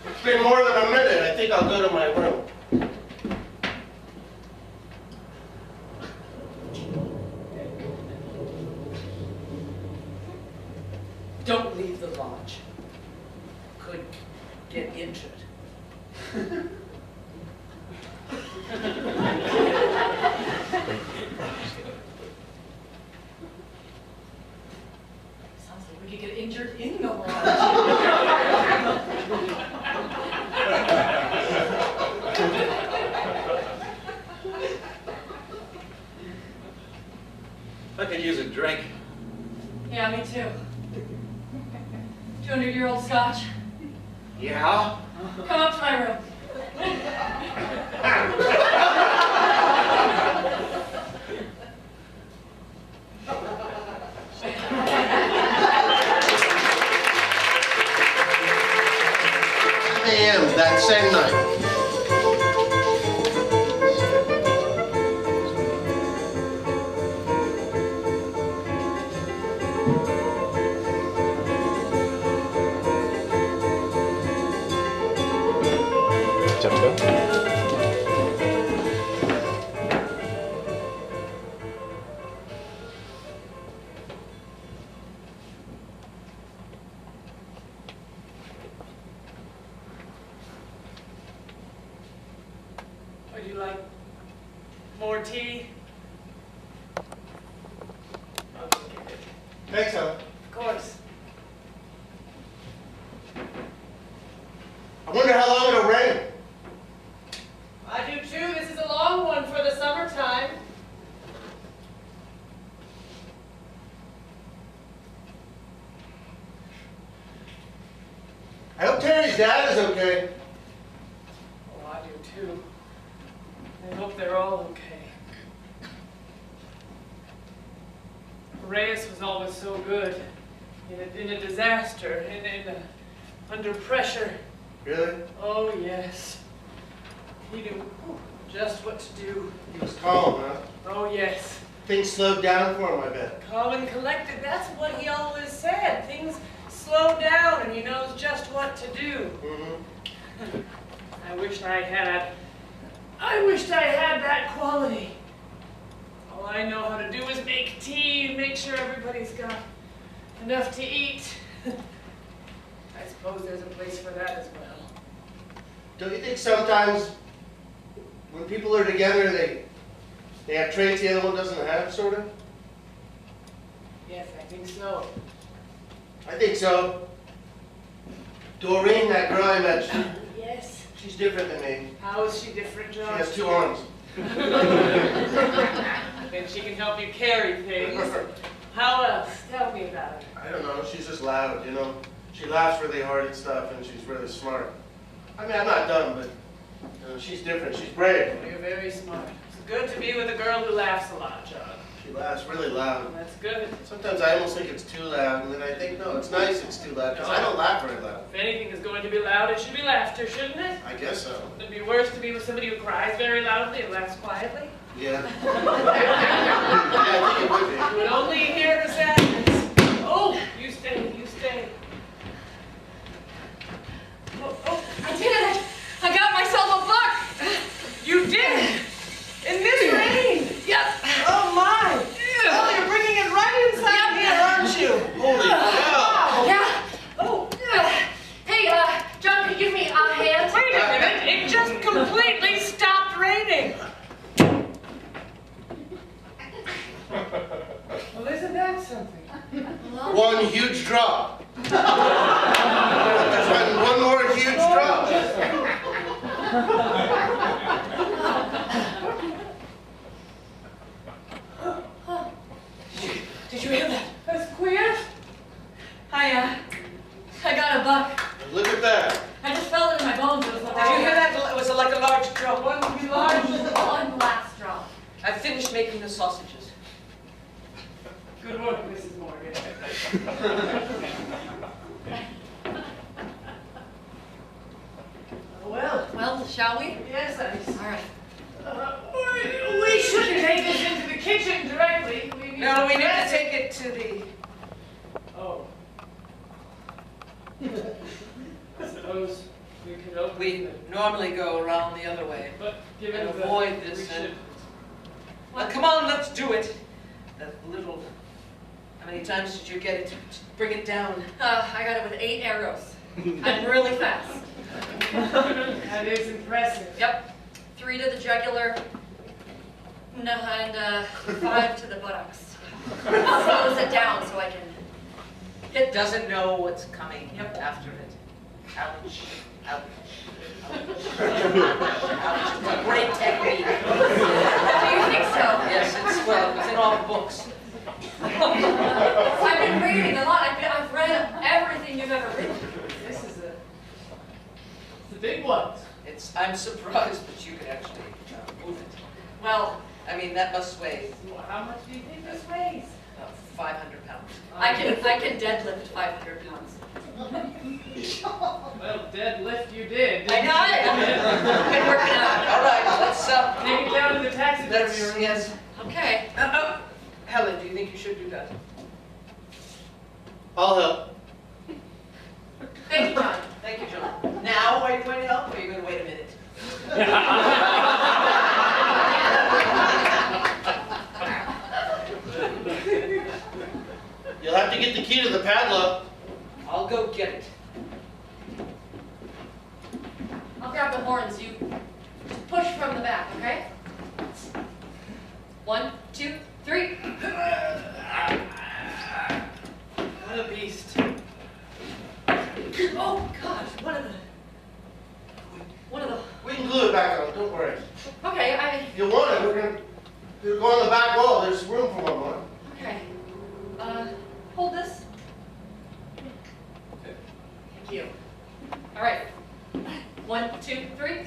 It's been more than a minute. I think I'll go to my room. Don't leave the lodge. Could get injured. Sounds like we could get injured in the lodge. I could use a drink. Yeah, me too. 200-year-old scotch. Yeah? Come up to my room. a.m. that same night. Time to go. Would you like more tea? I'll go get it. Thanks, Helen. Of course. I wonder how long it'll rain. I do too. This is a long one for the summertime. I hope Terry's dad is okay. Oh, I do too. I hope they're all okay. Reyes was always so good. In a disaster, under pressure. Really? Oh, yes. He knew just what to do. He was calm, huh? Oh, yes. Things slowed down for him, I bet. Calm and collected, that's what he always said. Things slow down and he knows just what to do. Mm-hmm. I wished I had that quality. All I know how to do is make tea and make sure everybody's got enough to eat. I suppose there's a place for that as well. Don't you think sometimes when people are together, they have traits the other one doesn't have, sort of? Yes, I think so. I think so. Doreen, that girl I met, Yes. she's different than me. How is she different, She John? has 2 arms. Then she can help you carry things. How else? Tell me about it. I don't know, she's just loud, you know. She laughs really hard at stuff and she's really smart. I mean, I'm not dumb, but you know, she's different. She's brave. You're very smart. It's good to be with a girl who laughs a lot, John. She laughs really loud. That's good. Sometimes I almost think it's too loud, and then I think, no, it's nice it's too loud, because I don't laugh very loud. If anything is going to be loud, it should be laughter, shouldn't it? I guess so. Wouldn't it be worse to be with somebody who cries very loudly and laughs quietly? Yeah. Yeah, I think it would be. You would only hear her sadness. Oh, you stay, you stay. Oh, I did it! I got myself a book! you did! In this rain! Yep. Oh my! Oh, you're bringing it right inside here, aren't you? Holy cow! Yeah. Oh. Hey, John, can you give me a hand? Wait a minute, it just completely stopped raining. Well, isn't that something? One huge drop. There's been one more huge drop. Did you hear that? That's queer. I got a buck. Look at that. I just felt it in my bones. It was like, Did you hear that? It was like a large drop. One to be large. One last drop. I finished making the sausages. Good work, Mrs. Morgan. Well, shall we? Yes, All right. we shouldn't take this into the kitchen directly. No, we need to dress it. take it to the... Oh. I suppose we could open We it. normally go around the other way. But given and the... avoid this, we should... Well, come on, let's do it. That little... How many times did you get it? Bring it down. I got it with 8 arrows. I'm really fast. That is impressive. Yep. 3 to the jugular. No, and 5 to the buttocks. Slows it down so I can hit It doesn't know what's coming Yep. after it. Ouch. Ouch. Ouch. It's a great technique. Do you think so? Yes, it's, well, it's in all the books. I've been reading a lot. I've read everything you've ever written. This is It's the big ones. I'm surprised that you could actually move it. Well, I mean, that must weigh Well, how much do you think this weighs? 500 pounds. I can deadlift 500 pounds. Well, deadlift you did. I got it. I've been working out. All right, let's Take it down to the taxidermy room. yes. Okay. Helen, do you think you should do that? I'll help. Thank you, John. Thank you, John. Now are you going to help, or are you going to wait a minute? You'll have to get the key to the padlock. I'll go get it. I'll grab the horns. You just push from the back, okay? 1, 2, 3. What a beast. Oh gosh, one of the. We can glue it back on, don't worry. Okay, If you want it, we'll go on the back wall. There's room for one more. okay. Hold this. Thank you. All right. 1, 2, 3.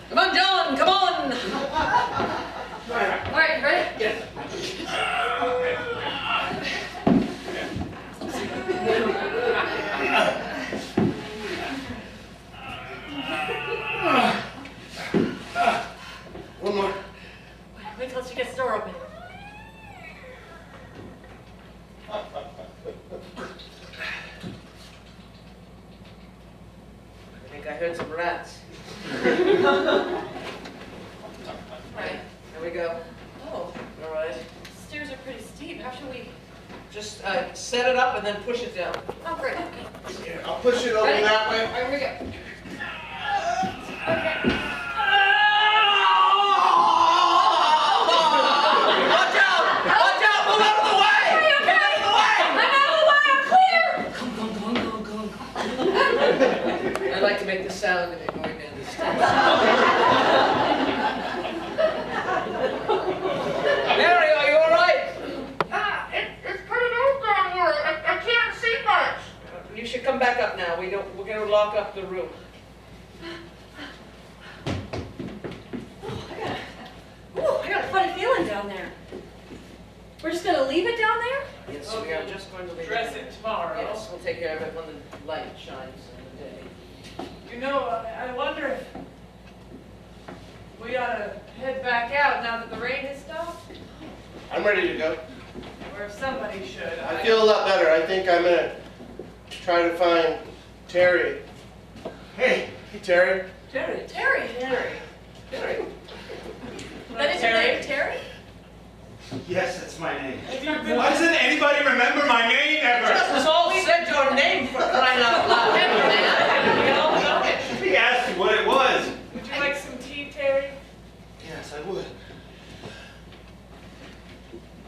Come on, John, come on! All right, ready? Yes. One more. Wait till she gets the door open. I think I heard some rats. Right. Here we go. Oh, All right. stairs are pretty steep. How should we? Just set it up and then push it down. Oh, great. Okay. Here, I'll push it over Ready? that way. All right, here we go. Okay. Watch out! Watch out! Move out of the way! Okay, okay. I'm out of the way. I'm clear. I like to make the sound of it going down the stairs. Mary, are you all right? It's pretty dark down here. I can't see much. You should come back up now. We're going to lock up the room. I got a funny feeling down there. We're just gonna leave it down there? Yes, we are just going to leave Dress it. it tomorrow. Yes, we'll take care of it when the light shines in the day. You know, I wonder if we ought to head back out now that the rain has stopped, I'm ready to go. or if somebody should. I feel a lot better. I think I'm gonna try to find Terry. Hey, Terry. Terry. Terry. Terry. Terry. That is your name, Terry? Yes, that's my name. Have you been? Why doesn't anybody remember my name ever? Just all said your name for crying out loud, man. We all know it. He asked you what it was. Would you like some tea, Terry? Yes, I would.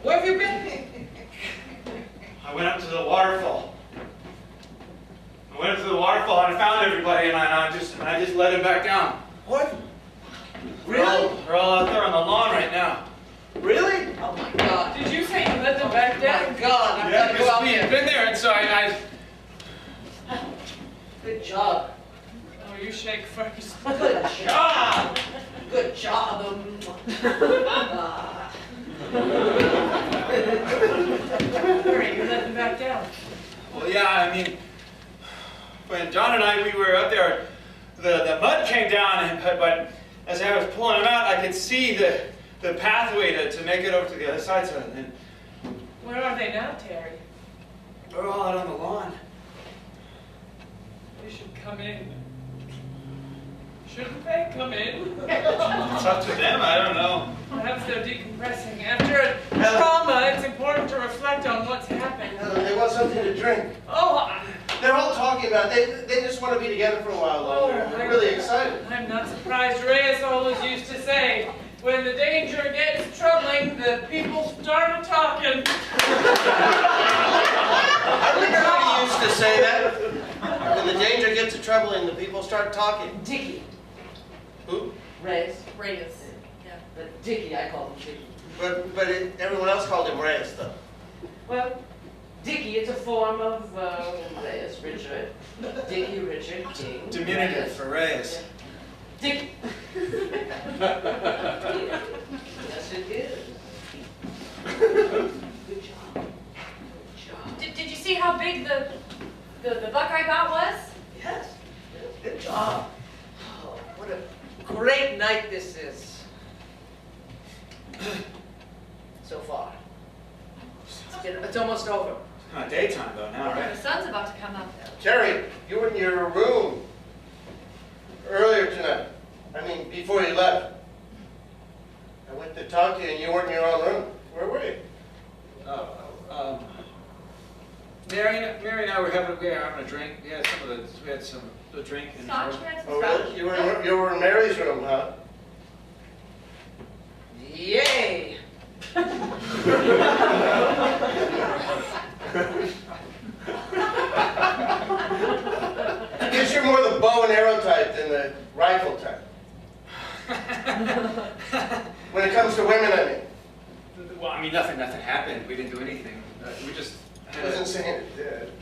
Where have you been? I went up to the waterfall. I went up to the waterfall and I found everybody and I just let him back down. What? They're all out there on the lawn right now. Really? Oh my God. Did you say you let them back Oh down? my God. I've Yeah, got to go because out we had there. been there and so I Good job. Oh, you shake first. Good job. Good job. Terry, you let them back down. well, yeah, I mean, when John and we were up there, the mud came down, but as I was pulling him out, I could see the pathway to make it over to the other side. So then Where are they now, Terry? we're all out on the lawn. They should come in. Shouldn't they come in? It's up to them, I don't know. Perhaps they're decompressing. After a trauma, it's important to reflect on what's happened. They want something to drink. Oh, They're all talking about it. They just want to be together for a while longer. They're really excited. I'm not surprised. Reyes always used to say, when the danger gets troubling, the people start talking. I remember how you used say that? When the danger gets to troubling, the people start talking. Dickie. Who? Reyes. Radius. Yeah. But Dickie, I call him Dickie. But everyone else called him Reyes, though. Well, Dickie, it's a form of Reyes, Richard. Dickie, Richard, King. Diminutive for Reyes. Dickie. Yes, it is. Good job. Good job. Did you see how big the buck I got was? Yes. Good job. Oh, what a great night this is. So far. It's almost over. Daytime though now, The right? sun's about to come up though. Terry, you were in your room earlier tonight. I mean, before you left. I went to talk to you and you weren't in your own room. Where were you? Mary and I were having a drink. We had some a drink in the Scotch, room. we had some Oh, scotch. really? You were in Mary's room, huh? Yay! I guess you're more the bow and arrow type than the rifle type. When it comes to women, I mean. Well, I mean, nothing happened. We didn't do anything. We just I wasn't saying it did.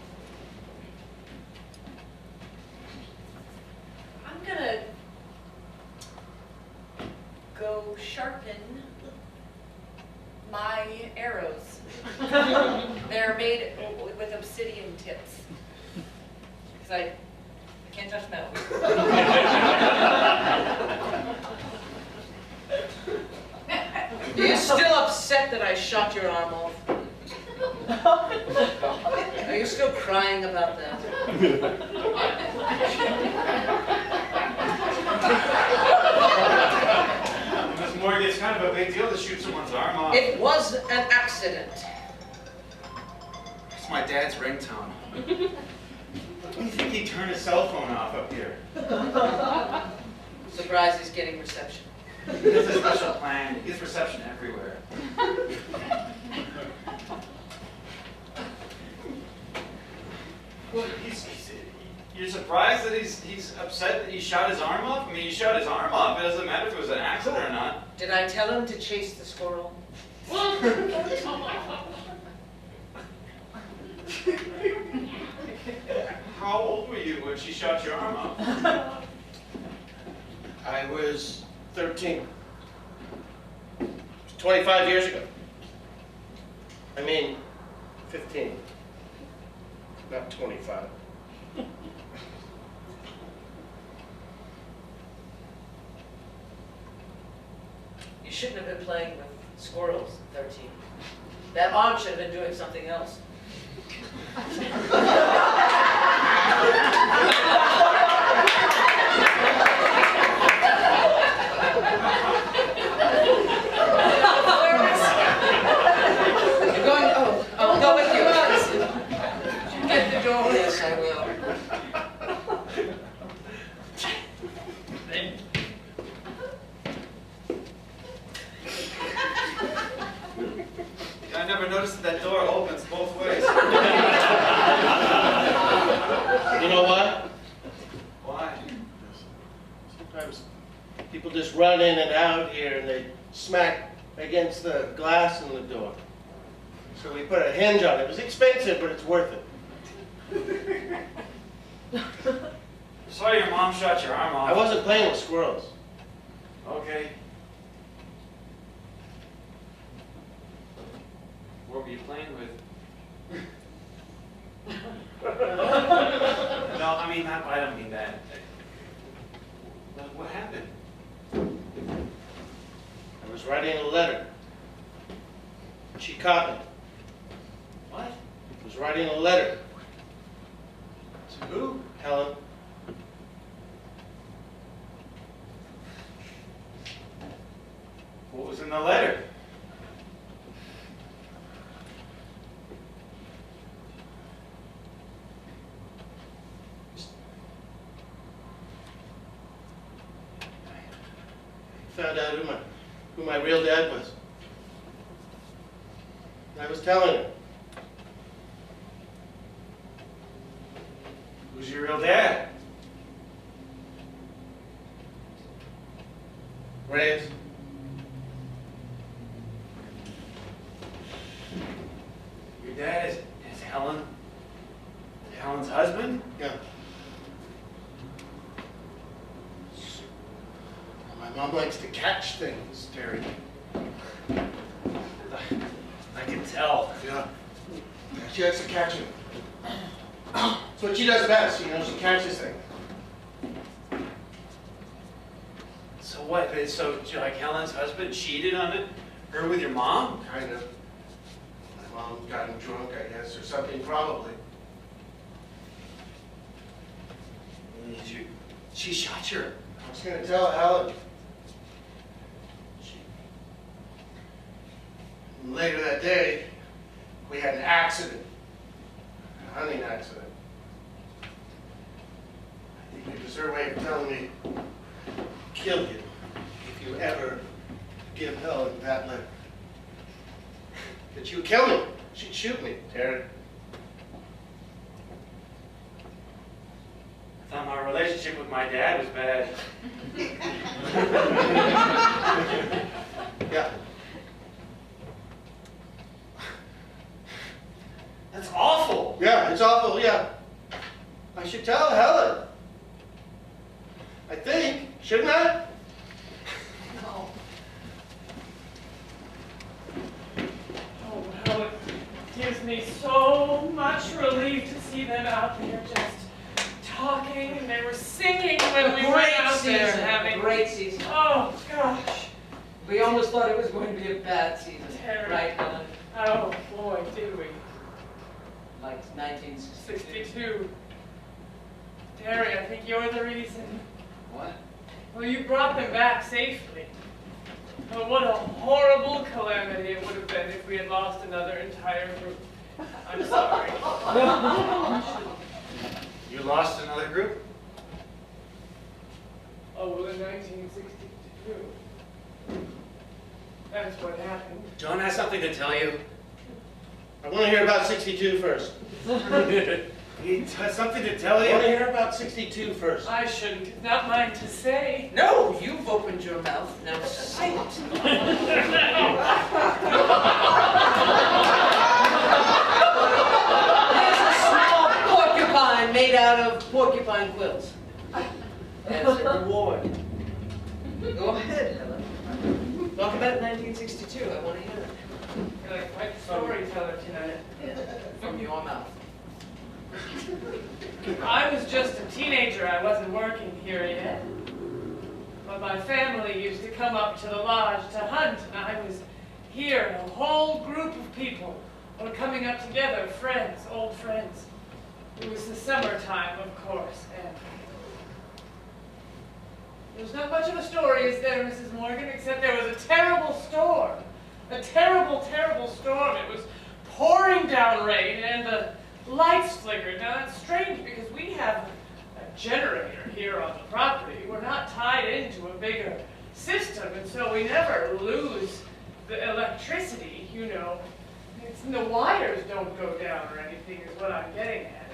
I'm gonna go sharpen my arrows. They're made with obsidian tips. Because I can't touch metal. Are you still upset that I shot your arm off? Are you still crying about that? Miss Morgan, it's kind of a big deal to shoot someone's arm off. It was an accident. It's my dad's ringtone. When do you think he'd turn his cell phone off up here? Surprised he's getting reception. He has a special plan. He gets reception everywhere. Well, you're surprised that he's upset that he shot his arm off? I mean, he shot his arm off. It doesn't matter if it was an accident or not. Did I tell him to chase the squirrel? How old were you when she shot your arm off? I was 13. 25 years ago. I mean, 15. Not 25. You shouldn't have been playing with squirrels at 13. That arm should have been doing something else. You're going, oh, I'll go with you. Get the door. Yes, I will. I never noticed that door opens both ways. You know what? Why? Sometimes people just run in and out here and they smack against the glass in the door. So we put a hinge on it. It was expensive, but it's worth it. Saw your mom shot your arm off. I wasn't playing with squirrels. Okay. What were you playing with? No, I mean, I don't mean that. What happened? I was writing a letter. She caught me. What? I was writing a letter. To who? Helen. What was in the letter? Found out who my real dad was. I was telling her. Who's your real dad? Ray's. Your dad is Helen? Helen's husband? Yeah. My mom likes to catch things, Terry. I can tell. Yeah. She likes to catch them. That's what she does best, you know, she catches things. So what? So like Helen's husband cheated on her with your mom? Kind of. My mom got him drunk, I guess, or something, probably. She shot you. I was going to tell Helen. Later that day, we had an accident. A hunting accident. I think it was her way of telling me, kill you if you ever give Helen that letter. That she would kill me. She'd shoot me, Terry. I thought my relationship with my dad was bad. Yeah. That's awful. Yeah, it's awful, yeah. I should tell Helen. I think, shouldn't I? No. Oh, well, it gives me so much relief to see them out there just talking, and they were singing when we went out there having. Great season. Oh, gosh. We almost thought it was going to be a bad season. Terrible. Right, Helen? Oh, boy, did we. Like 1962. 62. Terry, I think you're the reason. What? Well, you brought them back safely. But what a horrible calamity it would have been if we had lost another entire group. I'm sorry. You lost another group? Oh, well, in 1962. That's what happened. John has something to tell you. I want to hear about 62 first. He has something to tell I want to you. hear about 62 first. I shouldn't. It's not mine to say. No, you've opened your mouth. Now say it. There's a small porcupine made out of porcupine quills. As a reward. Go ahead, Helen. Talk about 1962. I want to hear it. You're like quite a storyteller tonight. From your mouth. I was just a teenager. I wasn't working here yet. But my family used to come up to the lodge to hunt, and I was here, and a whole group of people were coming up together, friends, old friends. It was the summertime, of course, and there's not much of a story, is there, Mrs. Morgan, except there was a terrible storm. A terrible, terrible storm. It was pouring down rain, and the lights flickered. Now, that's strange because we have a generator here on the property. We're not tied into a bigger system, and so we never lose the electricity, you know. The wires don't go down or anything is what I'm getting at.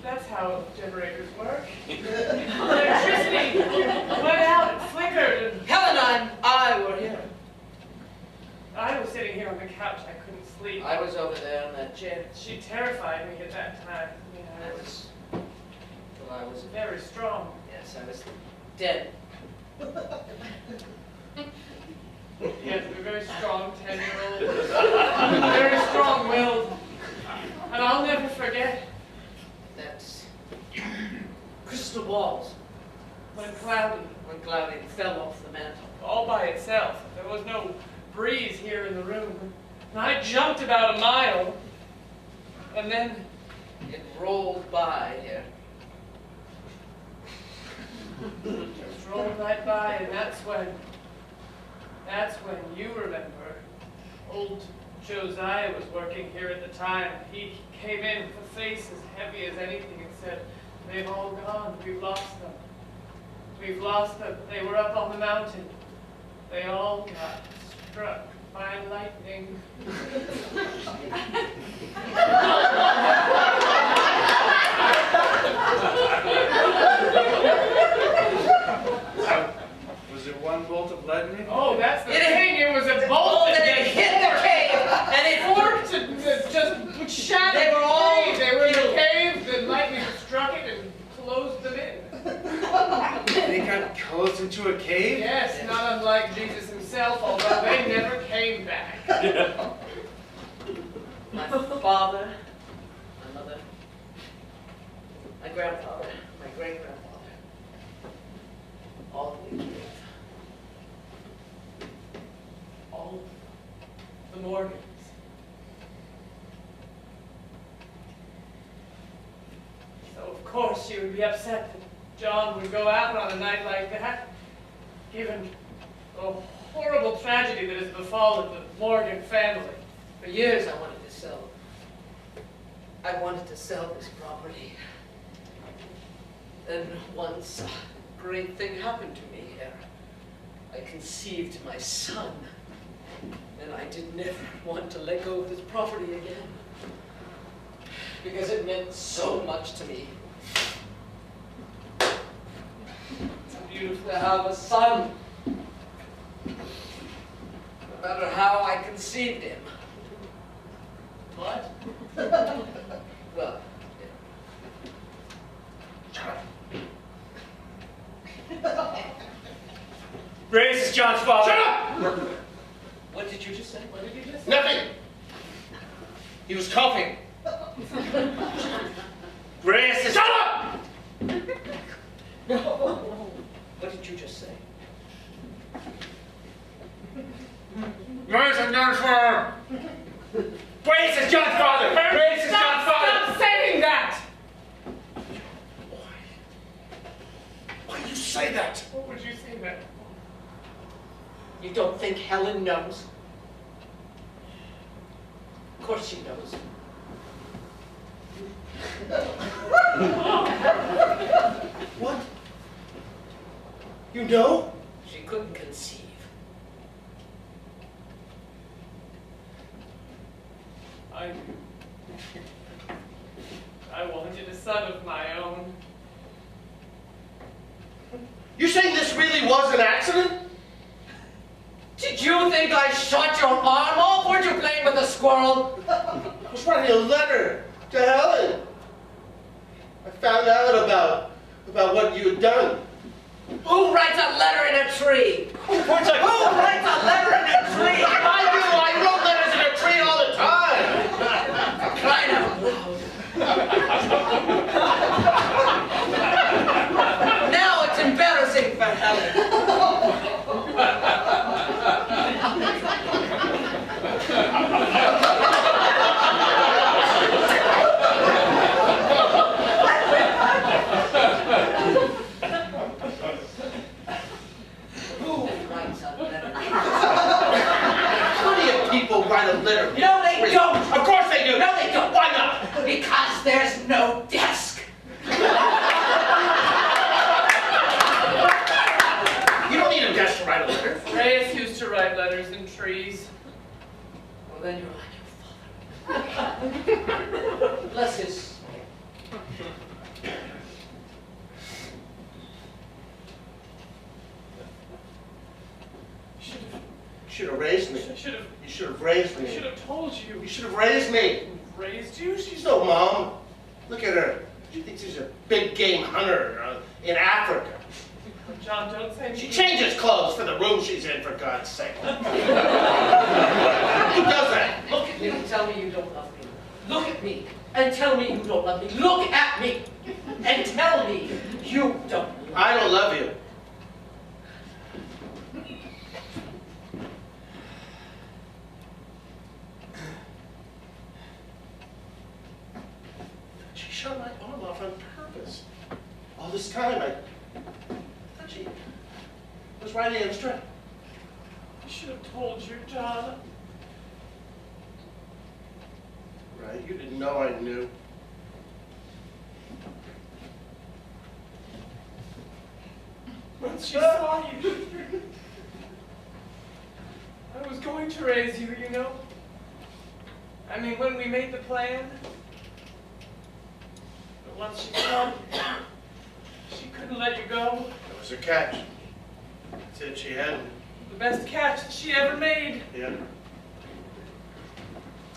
That's how generators work. Electricity went out and flickered, and Helen and I were here. I was sitting here on the couch. I couldn't sleep. I was over there in that chair. She terrified me at that time. You know, I was. Well, I was. very strong. Yes, I was dead. Yes, a very strong 10-year-old. Very strong-willed. And I'll never forget That's crystal balls when Cloudy, when Cloudy fell off the mantle. all by itself. There was no breeze here in the room. And I jumped about a mile. And then It rolled by here. just rolled right by, and that's when you remember, old Josiah was working here at the time. He came in with a face as heavy as anything and said, "They've all gone. We've lost them. We've lost them. They were up on the mountain. They all got struck by lightning." into a cave? Yes, not unlike Jesus himself, although they never came back. My father, my mother, my grandfather, my great-grandfather, all in the cave. All the Morgans. So of course you would be upset that John would go out on a night like that, given the horrible tragedy that has befallen the Morgan family. For years I wanted to sell. I wanted to sell this property. And once a great thing happened to me here. I conceived my son. And I did never want to let go of this property again. Because it meant so much to me. It's beautiful. To have a son. No matter how I conceived him. What? Well, Reyes is John's father. Shut up! what did you just say? What did you just say? Nothing. He was coughing. Reyes is... Shut up! What did you just say? Reyes is John's father. Reyes is John's father. Reyes is John's father. Stop saying that! Why you say that? What would you say that? You don't think Helen knows? Of course she knows. What? You know? She couldn't conceive. I wanted a son of my own. You saying this really was an accident? Did you think I shot your arm off? Weren't you playing with a squirrel? I was writing a letter to Helen. I found out about what you had done. Who writes a letter in a tree? Who writes a letter in a tree? I do. I wrote letters in a tree all the time. Crying out loud. Now it's embarrassing for Helen. Who writes a letter? Plenty of people write a letter. No, they don't. Of course they do. No, they don't. Why not? Because there's no desk. You don't need a desk to write a letter. Reyes used to write letters in trees. Well, then you're like your father. Bless his soul. You should have raised me. I should have. You should have raised I me. should have told you. You should have raised me. Raised you. She's no mom. Look at her. She thinks she's a big game hunter in Africa. John, don't say She anything. changes clothes for the room she's in, for God's sake. Who does that? Look at me and tell me you don't love me. Look at me and tell me you don't love me. Look at me and tell me you don't love me. I don't love you. She shot my arm off on purpose. All this time, I thought she was writing extra. I should have told you, John. Right, you didn't know I knew. Once she saw you. I was going to raise you, you know. I mean, when we made the plan. But once she saw you, she couldn't let you go. That was her catch. Said she hadn't. The best catch that she ever made. Yeah.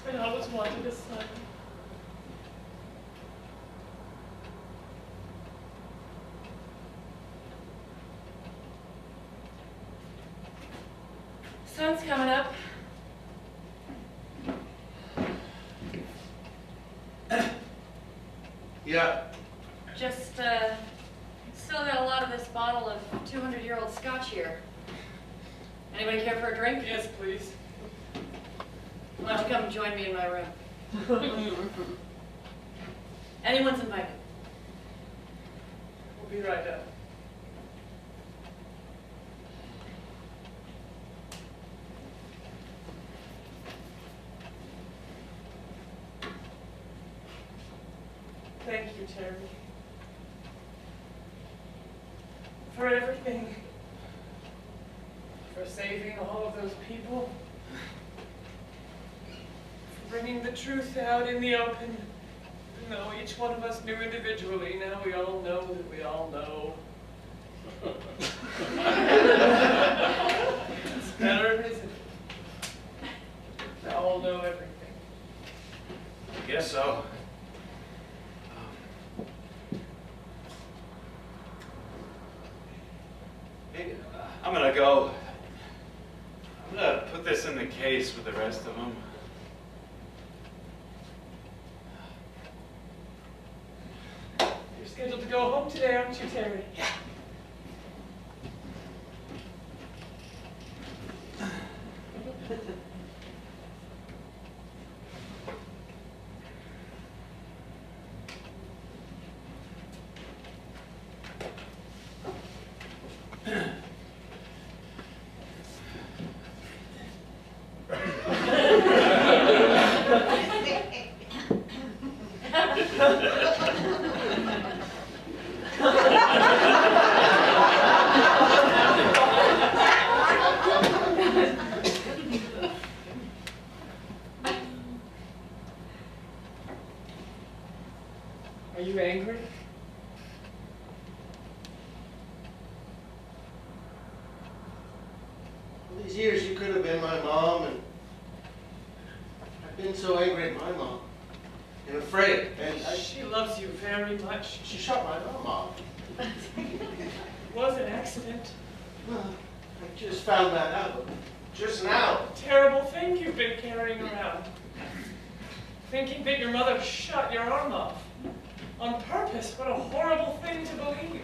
I always wanted a son. Sun's coming up. Yeah. Just, still got a lot of this bottle of 200-year-old scotch here. Anybody care for a drink? Yes, please. Why don't you come and join me in my room? Anyone's invited. We'll be right up. Thank you, Terry. For everything. For saving all of those people. For bringing the truth out in the open. No, each one of us knew individually. Now we all know that we all know. It's better, isn't it? We all know everything. I guess so. Hey, I'm gonna go. I'm gonna put this in the case with the rest of them. You're scheduled to go home today, aren't you, Terry? Yeah. Are you angry? All these years you could have been my mom, and I've been so angry at my mom and afraid. And She loves you very much. she shot my mom off. It was an accident. Well, I just found that out just now. Terrible thing you've been carrying around. Thinking that your mother shot your arm off. On purpose. What a horrible thing to believe.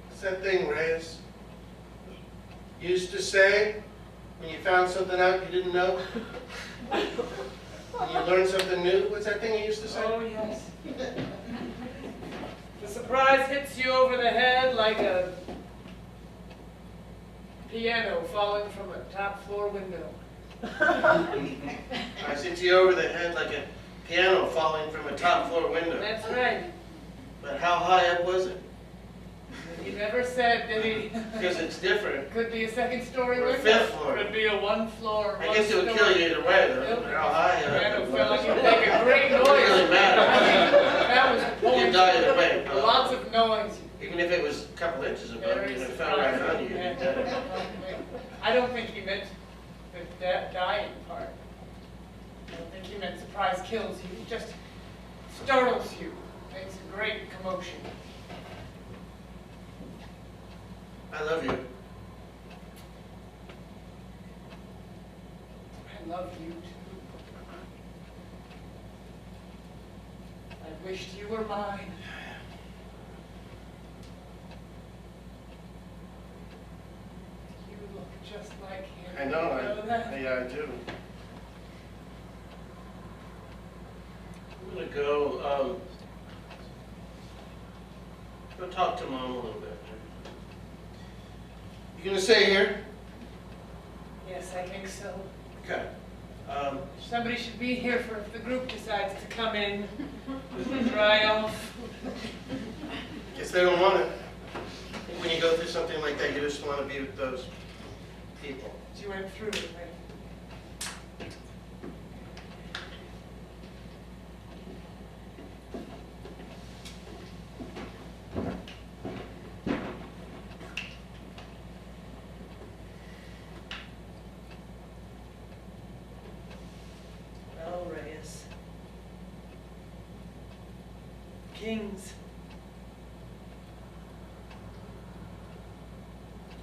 What's that thing Reyes used to say when you found something out you didn't know? When you learned something new? What's that thing you used to say? Oh, yes. The surprise hits you over the head like a piano falling from a top floor window. I hit you over the head like a piano falling from a top floor window. That's right. But how high up was it? He never said, did he? Because it's different. Could be a second story Or a window. fifth floor. Could be a one floor. I guess it would kill you either way, though. How high up Piano it felt like was. it would make a great noise. It doesn't really matter. That was the point. You'd die either way. Lots of noise. Even if it was a couple inches above you Very and it fell right surprising. on you, you'd be dead. I don't think he meant the dying part. I don't think he meant surprise kills you. It just startles you. Makes a great commotion. I love you. I love you too. I wished you were mine. You look just like him. I know, You know that? yeah, I do. I'm gonna go talk to Mom a little bit. You gonna stay here? Yes, I think so. Okay. Somebody should be here for if the group decides to come in, dry off. Guess they don't want it. I think when you go through something like that, you just want to be with those people. You went through it, right? Well, Reyes, kings.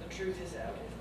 The truth is out, isn't it?